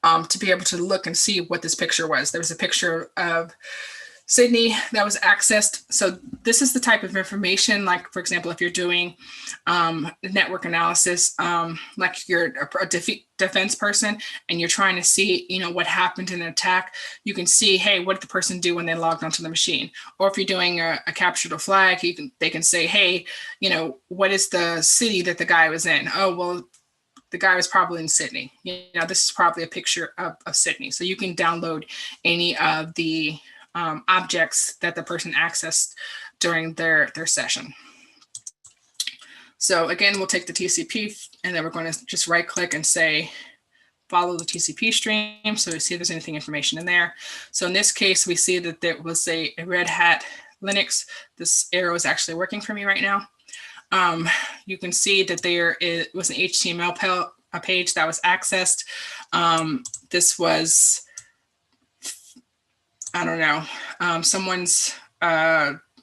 to be able to look and see what this picture was. There was a picture of Sydney that was accessed. So this is the type of information, like, for example, if you're doing network analysis, like you're a defense person and you're trying to see, what happened in an attack, you can see, hey, what did the person do when they logged onto the machine? Or if you're doing a capture to flag, they can say, hey, what is the city that the guy was in? Oh, well, the guy was probably in Sydney. This is probably a picture of Sydney. So you can download any of the objects that the person accessed during their session. So again, we'll take the TCP and then we're going to just right click and say, follow the TCP stream. So we see if there's anything information in there. So in this case, we see that there was a Red Hat Linux. This arrow is actually working for me right now. You can see that there was an HTML page that was accessed. This was, I don't know, someone's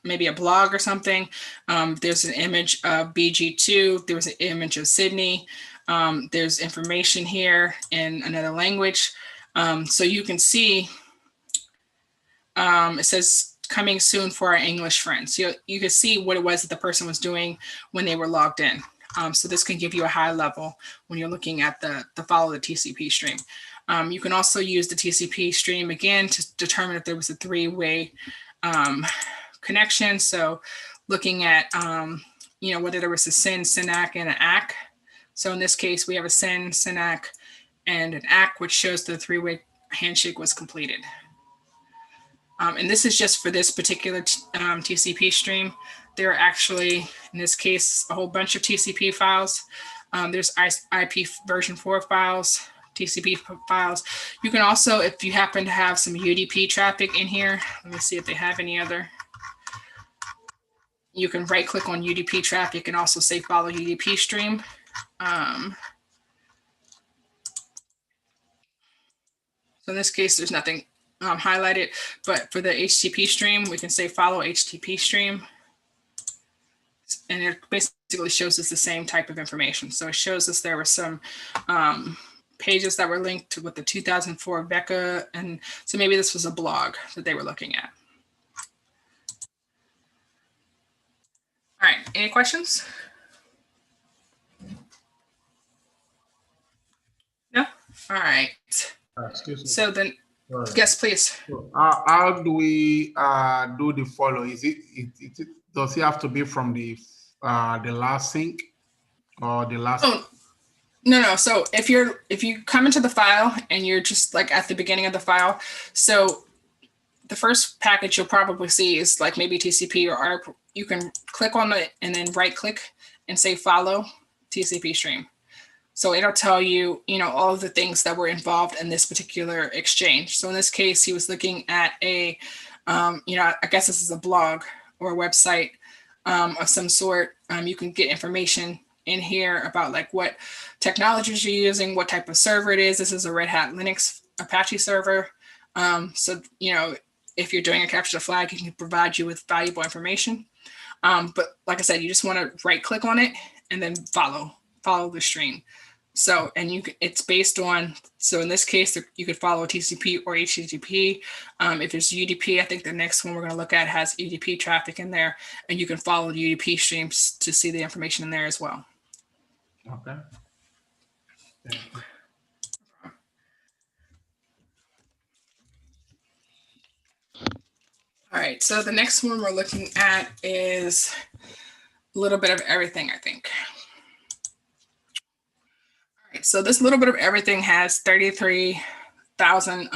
maybe a blog or something. There's an image of BG2. There was an image of Sydney. There's information here in another language. So you can see it says coming soon for our English friends. So you can see what it was that the person was doing when they were logged in. So this can give you a high level when you're looking at the follow the TCP stream. You can also use the TCP stream again to determine if there was a three-way connection. So looking at, whether there was a SYN, SYNAC, and an ACK. So in this case, we have a SYN, SYNAC, and an ACK, which shows the three-way handshake was completed. And this is just for this particular TCP stream. There are actually, in this case, a whole bunch of TCP files. There's IP version 4 files, TCP files. You can also, if you happen to have some UDP traffic in here, let me see if they have any other. You can right click on UDP traffic and also say follow UDP stream. So in this case, there's nothing highlighted, but for the HTTP stream, we can say follow HTTP stream. And it basically shows us the same type of information. So it shows us there were some pages that were linked to with the 2004 Becca. And so maybe this was a blog that they were looking at. All right, any questions? No? All right. Excuse me. So then, Sorry. yes, please. So, how do we do the follow? Is it does it have to be from the last sync or the last? Oh, no. So if you come into the file and you're just like at the beginning of the file, so the first package you'll probably see is like maybe TCP or R. You can click on it and then right click and say follow TCP stream. So it'll tell you, all of the things that were involved in this particular exchange. So in this case, he was looking at a, I guess this is a blog or a website of some sort. You can get information in here about like what technologies you're using, what type of server it is. This is a Red Hat Linux Apache server. So, if you're doing a capture the flag, it can provide you with valuable information. But like I said, you just want to right click on it and then follow the stream. So, and it's based on, so in this case, you could follow TCP or HTTP. If it's UDP, I think the next one we're going to look at has UDP traffic in there, and you can follow the UDP streams to see the information in there as well. Okay. Thank you. All right, so the next one we're looking at is a little bit of everything, I think. All right, so this little bit of everything has 33,000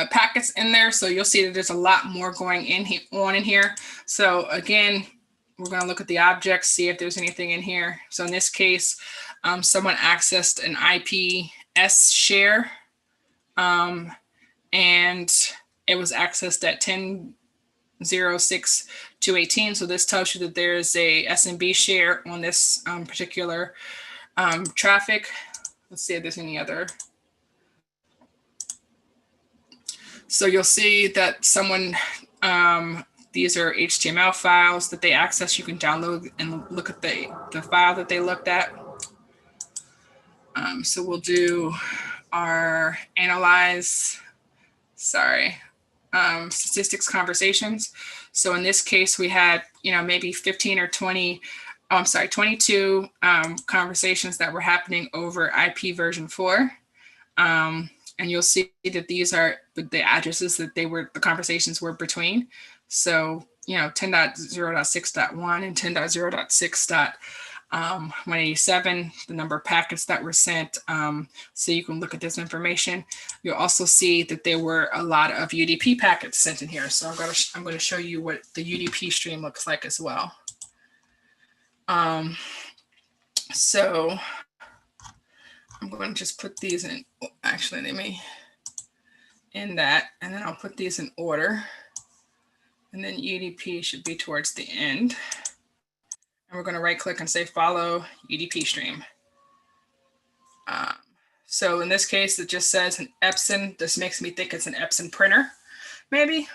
packets in there. So you'll see that there's a lot more going on in here. So again, we're going to look at the objects, see if there's anything in here. So in this case, someone accessed an IPS share, and it was accessed at 10.06.218. So this tells you that there is a SMB share on this particular traffic. Let's see if there's any other. So you'll see that someone, these are HTML files that they access. You can download and look at the file that they looked at. So we'll do our statistics conversations. So in this case, we had, maybe 15 or 20, 22 conversations that were happening over IP version 4. And you'll see that these are the addresses that the conversations were between. So, 10.0.6.1 and 10.0.6.187, the number of packets that were sent. So you can look at this information. You'll also see that there were a lot of UDP packets sent in here. So I'm going to show you what the UDP stream looks like as well. So I'm going to just put these in, actually, let me in that, and then I'll put these in order. And then UDP should be towards the end. And we're going to right click and say follow UDP stream. So in this case, it just says an Epson. This makes me think it's an Epson printer, maybe.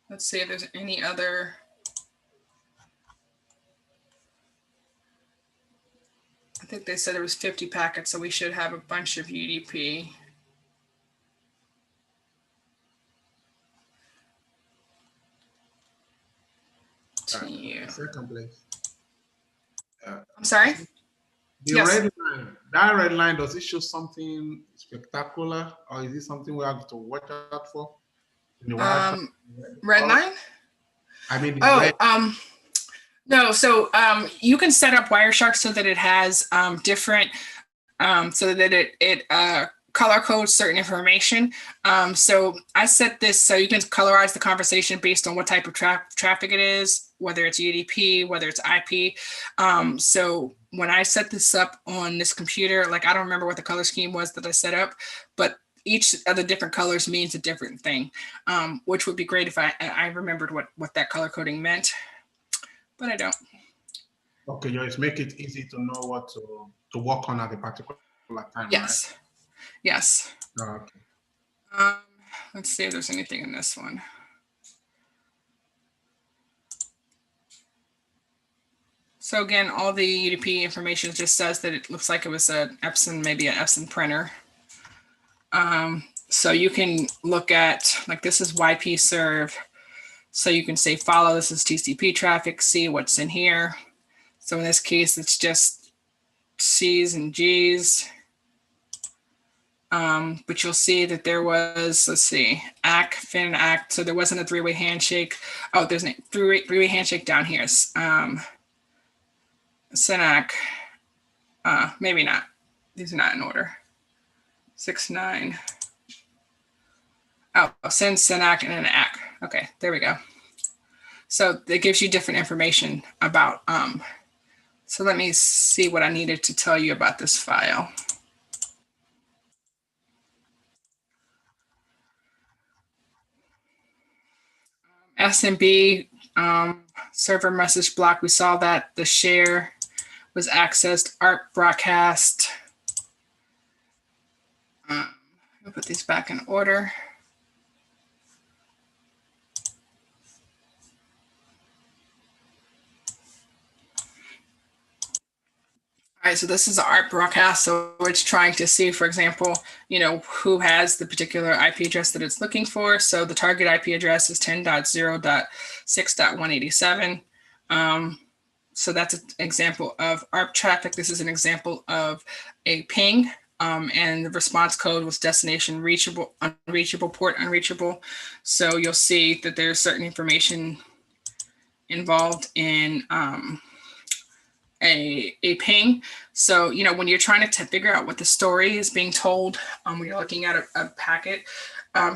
Let's see if there's any other. I think they said there was 50 packets, so we should have a bunch of UDP. Second place. I'm sorry? Yes. Red line, that red line, does it show something spectacular, or is it something we have to watch out for? Red line? I mean, no. So you can set up Wireshark so that it has different, so that it color codes certain information. So I set this so you can colorize the conversation based on what type of traffic it is, whether it's UDP, whether it's IP. So when I set this up on this computer, like I don't remember what the color scheme was that I set up, but each of the different colors means a different thing, which would be great if I remembered what that color coding meant, but I don't. Okay, just make it easy to know what to work on at a particular time. Yes. Right? Yes. Oh, okay. Let's see if there's anything in this one. So again, all the UDP information just says that it looks like it was an Epson, maybe an Epson printer. So you can look at, like, this is YP serve. So you can say follow, this is TCP traffic, see what's in here. So in this case, it's just C's and G's. But you'll see that there was, let's see, ACK, fin, ACK. So there wasn't a three-way handshake. Oh, there's a three-way handshake down here. SYNAC, maybe not. These are not in order. 6, 9. Oh, SYN, SYNAC, and an ACK. Okay, there we go. So it gives you different information about, so let me see what I needed to tell you about this file. SMB server message block, we saw that the share was accessed, ARP broadcast. I'll put these back in order. All right, so this is an ARP broadcast. So it's trying to see, for example, who has the particular IP address that it's looking for. So the target IP address is 10.0.6.187. So that's an example of ARP traffic. This is an example of a ping. And the response code was destination reachable, unreachable, port unreachable. So you'll see that there's certain information involved in a ping. So, when you're trying to figure out what the story is being told, when you're looking at a packet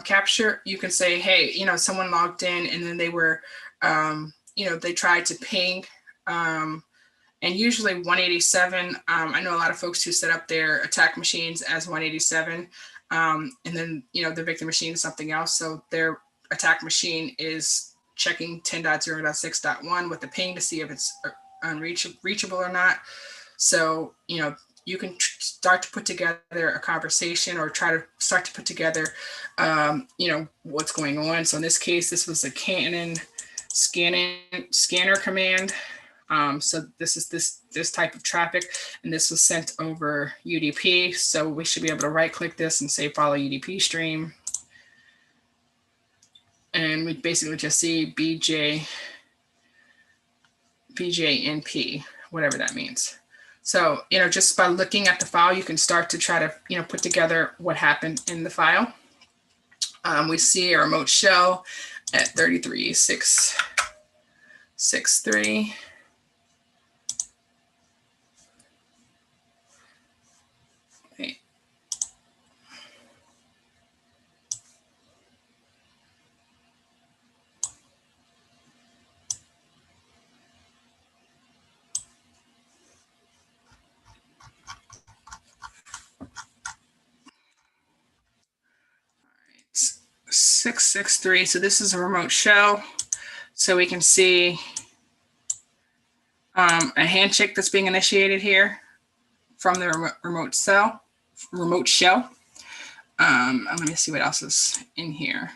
capture, you can say, hey, someone logged in and then they were, they tried to ping. And usually 187, I know a lot of folks who set up their attack machines as 187, and then, the victim machine is something else. So their attack machine is checking 10.0.6.1 with the ping to see if it's unreachable or not. So, you can start to put together a conversation or try to start to put together, what's going on. So in this case, this was a Canon scanner command. So this is this type of traffic, and this was sent over UDP. So we should be able to right click this and say follow UDP stream. And we basically just see BJNP, whatever that means. So, just by looking at the file, you can start to try to, put together what happened in the file. We see a remote shell at 33.663. Okay. Right. 663. So this is a remote shell. So we can see a handshake that's being initiated here from the remote shell. Let me see what else is in here.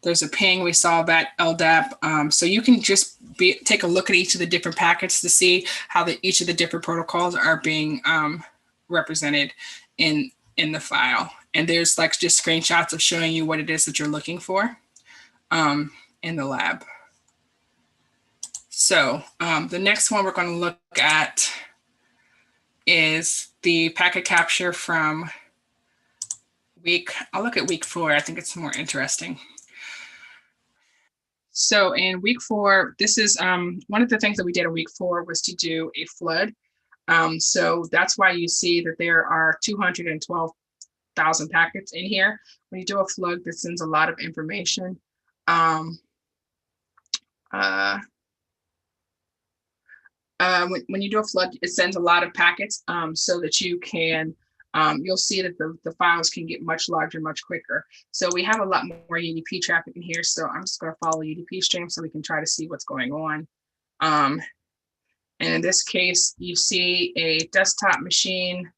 There's a ping. We saw that LDAP. So you can just take a look at each of the different packets to see how each of the different protocols are being represented in the file. And there's just screenshots of showing you what it is that you're looking for in the lab. So the next one we're going to look at is the packet capture from I'll look at week 4. I think it's more interesting. So in week 4, this is one of the things that we did in week 4 was to do a flood. So that's why you see that there are 212,000 packets in here. When you do a flood, that sends a lot of information. When you do a flood, it sends a lot of packets so that you can, you'll see that the files can get much larger, much quicker. So we have a lot more UDP traffic in here. So I'm just going to follow UDP stream so we can try to see what's going on. And in this case, you see a desktop machine.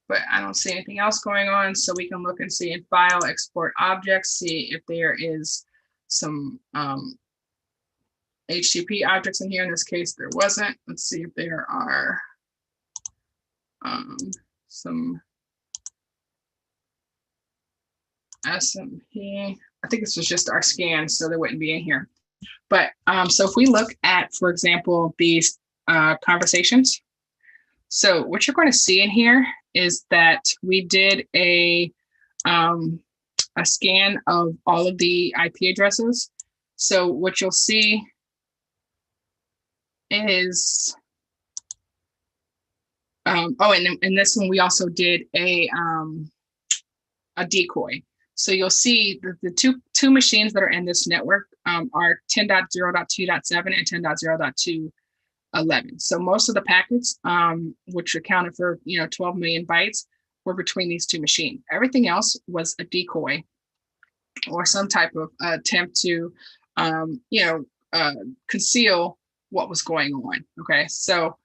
but I don't see anything else going on. So we can look and see in file, export objects, see if there is some HTTP objects in here. In this case, there wasn't. Let's see if there are some SMP. I think this was just our scan, so they wouldn't be in here. But so if we look at, for example, these conversations, so what you're going to see in here is that we did a scan of all of the IP addresses. So what you'll see is, and in this one, we also did a decoy. So you'll see the two machines that are in this network are 10.0.2.7 and 10.0.2.11. So most of the packets, which accounted for 12 million bytes, were between these two machines. Everything else was a decoy or some type of attempt to, conceal what was going on. Okay, so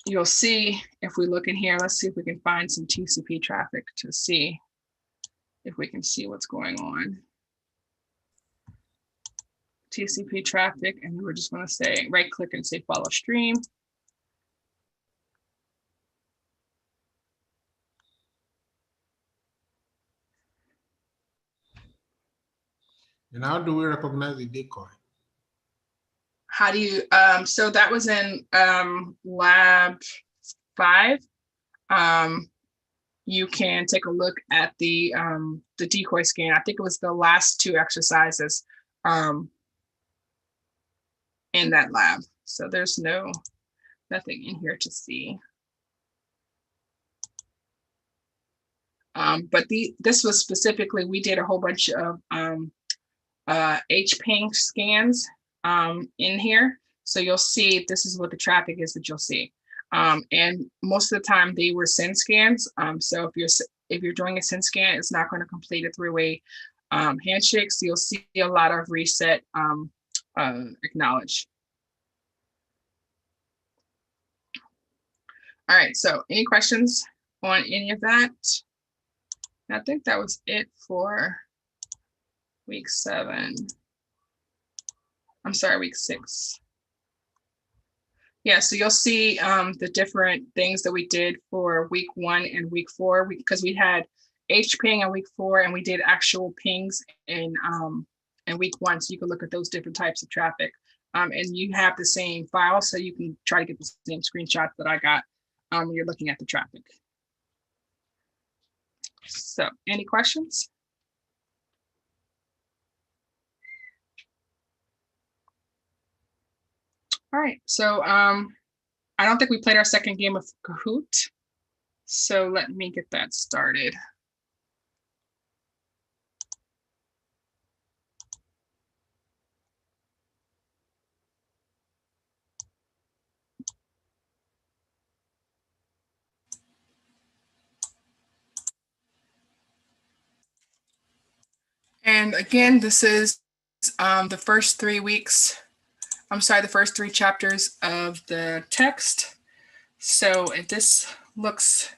you'll see if we look in here, let's see if we can find some TCP traffic to see if we can see what's going on. TCP traffic, and we're just going to say right click and say follow stream. And how do we recognize the decoy? How do you, so that was in lab 5. You can take a look at the decoy scan. I think it was the last 2 exercises in that lab. So there's nothing in here to see. But this was specifically, we did a whole bunch of HPing scans in here. So you'll see this is what the traffic is that you'll see. And most of the time they were SYN scans. So if you're doing a SYN scan, it's not going to complete a 3-way handshake. So you'll see a lot of reset acknowledge. All right, so any questions on any of that? I think that was it for week 7. I'm sorry, week 6. Yeah, so you'll see the different things that we did for week 1 and week 4, because we had HPing in week 4 and we did actual pings in week 1. So you can look at those different types of traffic. And you have the same file, so you can try to get the same screenshot that I got when you're looking at the traffic. So any questions? All right, so I don't think we played our second game of Kahoot. So let me get that started. And again, this is the first 3 weeks. I'm sorry, the first 3 chapters of the text. So if this looks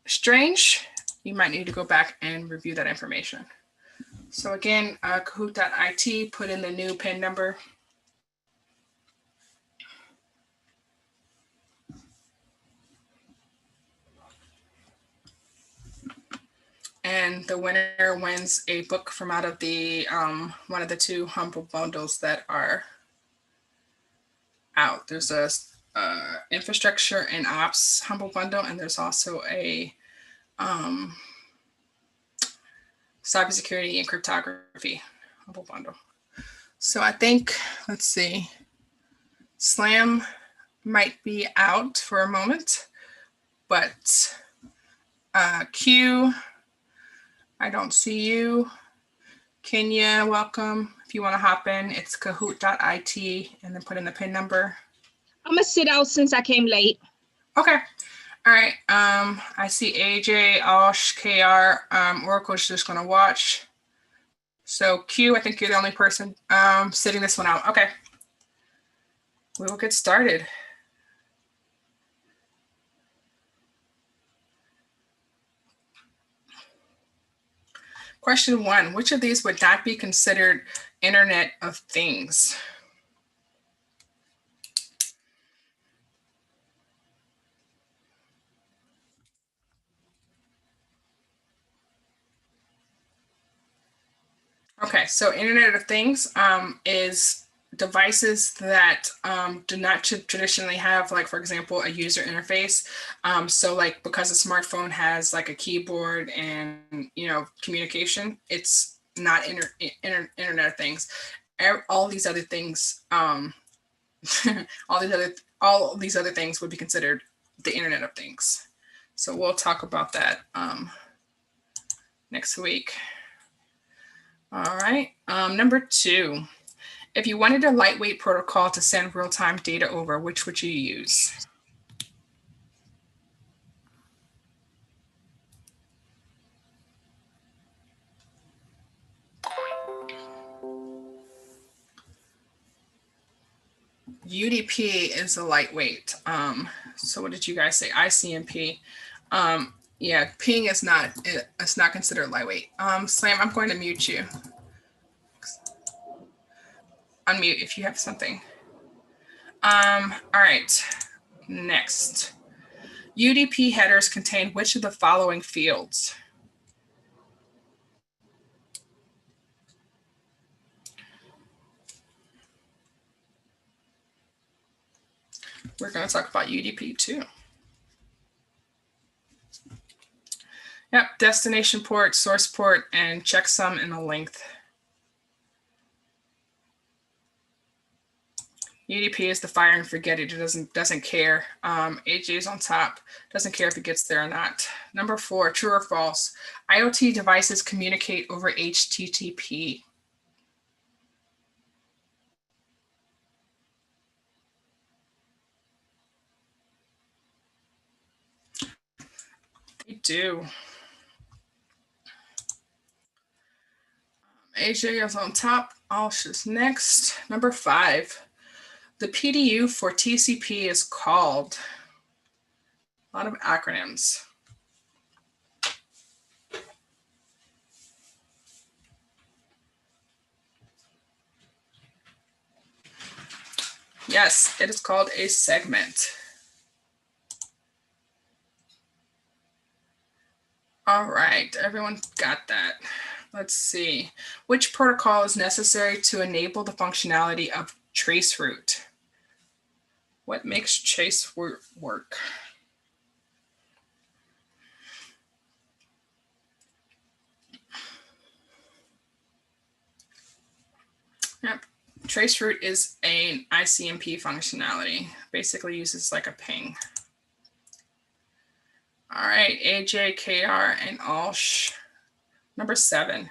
strange, you might need to go back and review that information. So again, Kahoot.it, put in the new PIN number. And the winner wins a book from out of the one of the 2 humble bundles that are out. There's a infrastructure and ops humble bundle, and there's also a cybersecurity and cryptography humble bundle. So I think, let's see, Slam might be out for a moment, but Q, I don't see you. Kenya, welcome. If you want to hop in, it's kahoot.it and then put in the PIN number. I'm gonna sit out since I came late. Okay. All right. I see AJ, Osh, KR. Oracle's just going to watch. So Q, I think you're the only person sitting this one out. Okay. We will get started. Question 1, which of these would not be considered Internet of Things? Okay, so Internet of Things is devices that do not traditionally have, like, for example, a user interface. So like, because a smartphone has like a keyboard and, you know, communication, it's not Internet of Things. All these other things, all these other things would be considered the Internet of Things. So we'll talk about that next week. All right, number 2. If you wanted a lightweight protocol to send real-time data over, which would you use? UDP is a lightweight. So what did you guys say? ICMP. Yeah, ping is not, it's not considered lightweight. Slam, I'm going to mute you. Unmute if you have something. All right, next. UDP headers contain which of the following fields? We're going to talk about UDP too. Yep, destination port, source port, and checksum and the length. UDP is the fire and forget it. It doesn't care. AJ is on top. Doesn't care if it gets there or not. Number 4, true or false? IoT devices communicate over HTTP. They do. AJ is on top. Alsh is next. Number 5. The PDU for TCP is called. A lot of acronyms. Yes, it is called a segment. All right, everyone got that. Let's see. Which protocol is necessary to enable the functionality of traceroute? What makes traceroute work? Yep. Traceroute is an ICMP functionality. Basically uses like a ping. All right, AJ, KR, and Alsh. Number 7.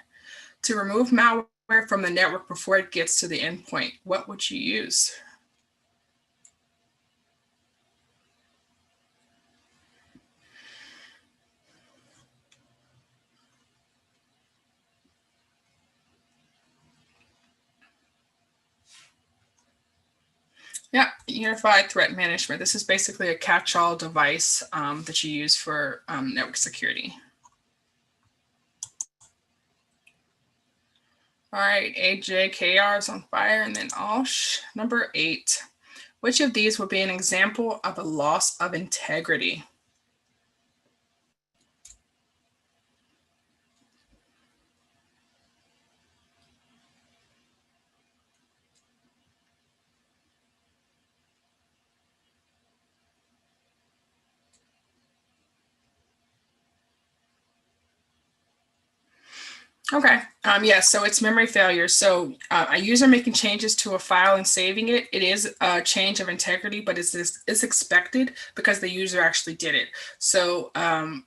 To remove malware from the network before it gets to the endpoint, what would you use? Yeah, Unified Threat Management. This is basically a catch-all device that you use for network security. All right, AJ, KR is on fire, and then Alsh. Number 8. Which of these would be an example of a loss of integrity? Okay, yeah, so it's memory failure. So a user making changes to a file and saving it, it is a change of integrity, but it's expected because the user actually did it. So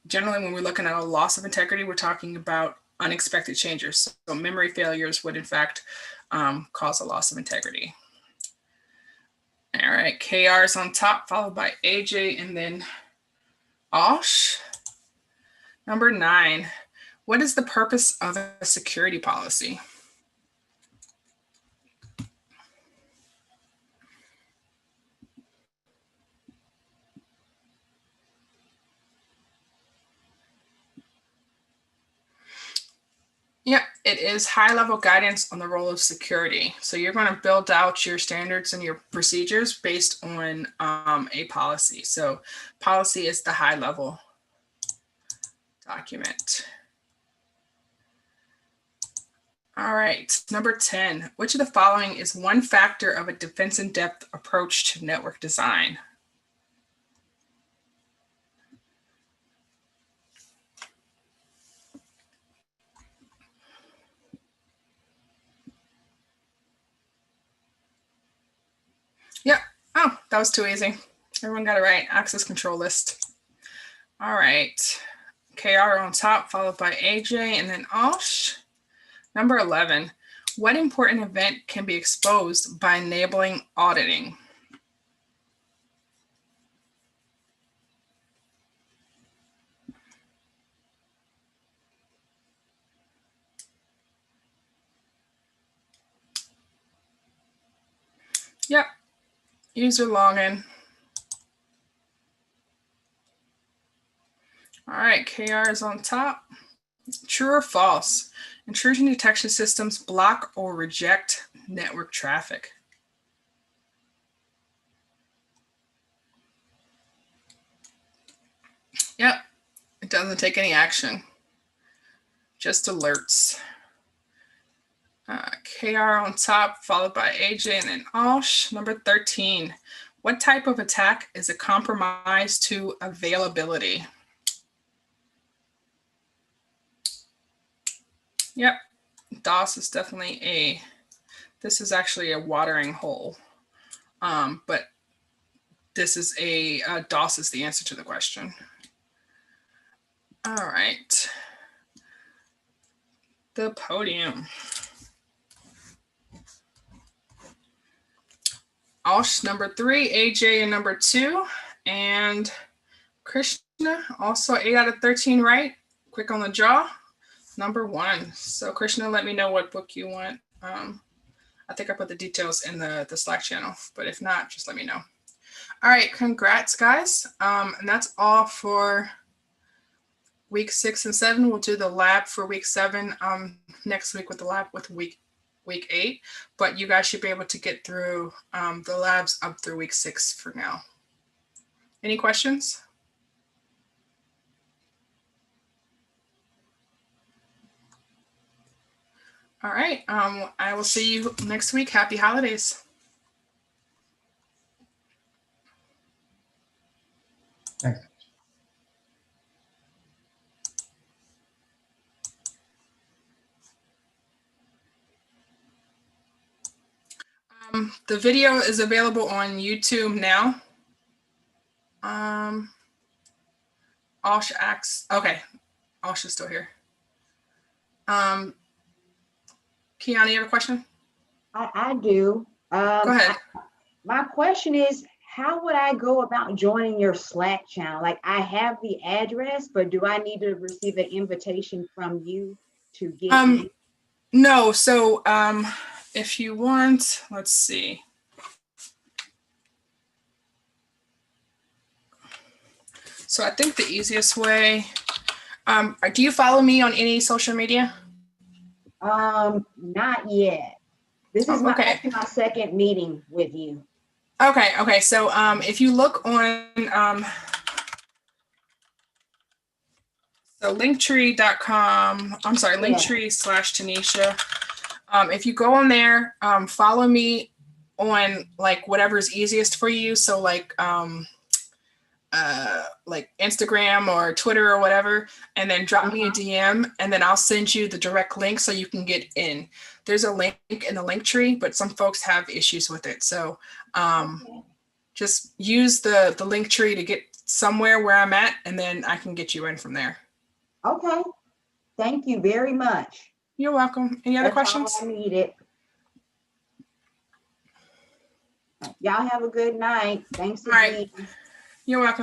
generally when we're looking at a loss of integrity, we're talking about unexpected changes. So memory failures would in fact cause a loss of integrity. All right, KR is on top, followed by AJ and then Osh. Number 9. What is the purpose of a security policy? Yeah, it is high-level guidance on the role of security. So you're going to build out your standards and your procedures based on a policy. So policy is the high-level document. All right, number 10. Which of the following is one factor of a defense in depth approach to network design? Yep. Oh, that was too easy. Everyone got it right. Access control list. All right. KR on top, followed by AJ, and then Osh. Number 11. What important event can be exposed by enabling auditing? Yep. User login. All right, KR is on top. True or false? Intrusion detection systems block or reject network traffic. Yep, it doesn't take any action, just alerts. KR on top, followed by AJ and then Osh. Number 13. What type of attack is a compromise to availability? Yep, DOS is definitely this is actually a watering hole, but this is DOS is the answer to the question. All right, the podium. Osh, number 3, AJ, and number 2, and Krishna, also 8 out of 13 right. Quick on the draw, number 1. So Krishna, let me know what book you want. I think I put the details in the Slack channel, but if not, just let me know. All right, congrats, guys. And that's all for week 6 and 7. We'll do the lab for week 7 next week with the lab with week 8, but you guys should be able to get through the labs up through week 6 for now. Any questions? All right, I will see you next week. Happy holidays. Thanks. The video is available on YouTube now. Osh acts. Okay, Osh is still here. Kiana, you have a question? I do. Go ahead. My question is, how would I go about joining your Slack channel? Like, I have the address, but do I need to receive an invitation from you to get in? No. So if you want, let's see. So I think the easiest way, do you follow me on any social media? Not yet. This is Okay. my second meeting with you. Okay. So if you look on so linktree.com, I'm sorry, Yeah. linktree/Tanisha. If you go on there, follow me on like whatever's easiest for you. So like Instagram or Twitter or whatever, and then drop me a DM, and then I'll send you the direct link so you can get in. There's a link in the link tree, but some folks have issues with it. So just use the link tree to get somewhere where I'm at, and then I can get you in from there. Okay. Thank you very much. You're welcome. Any other That's questions? all I needed. Y'all have a good night. Thanks All right. again. You're welcome.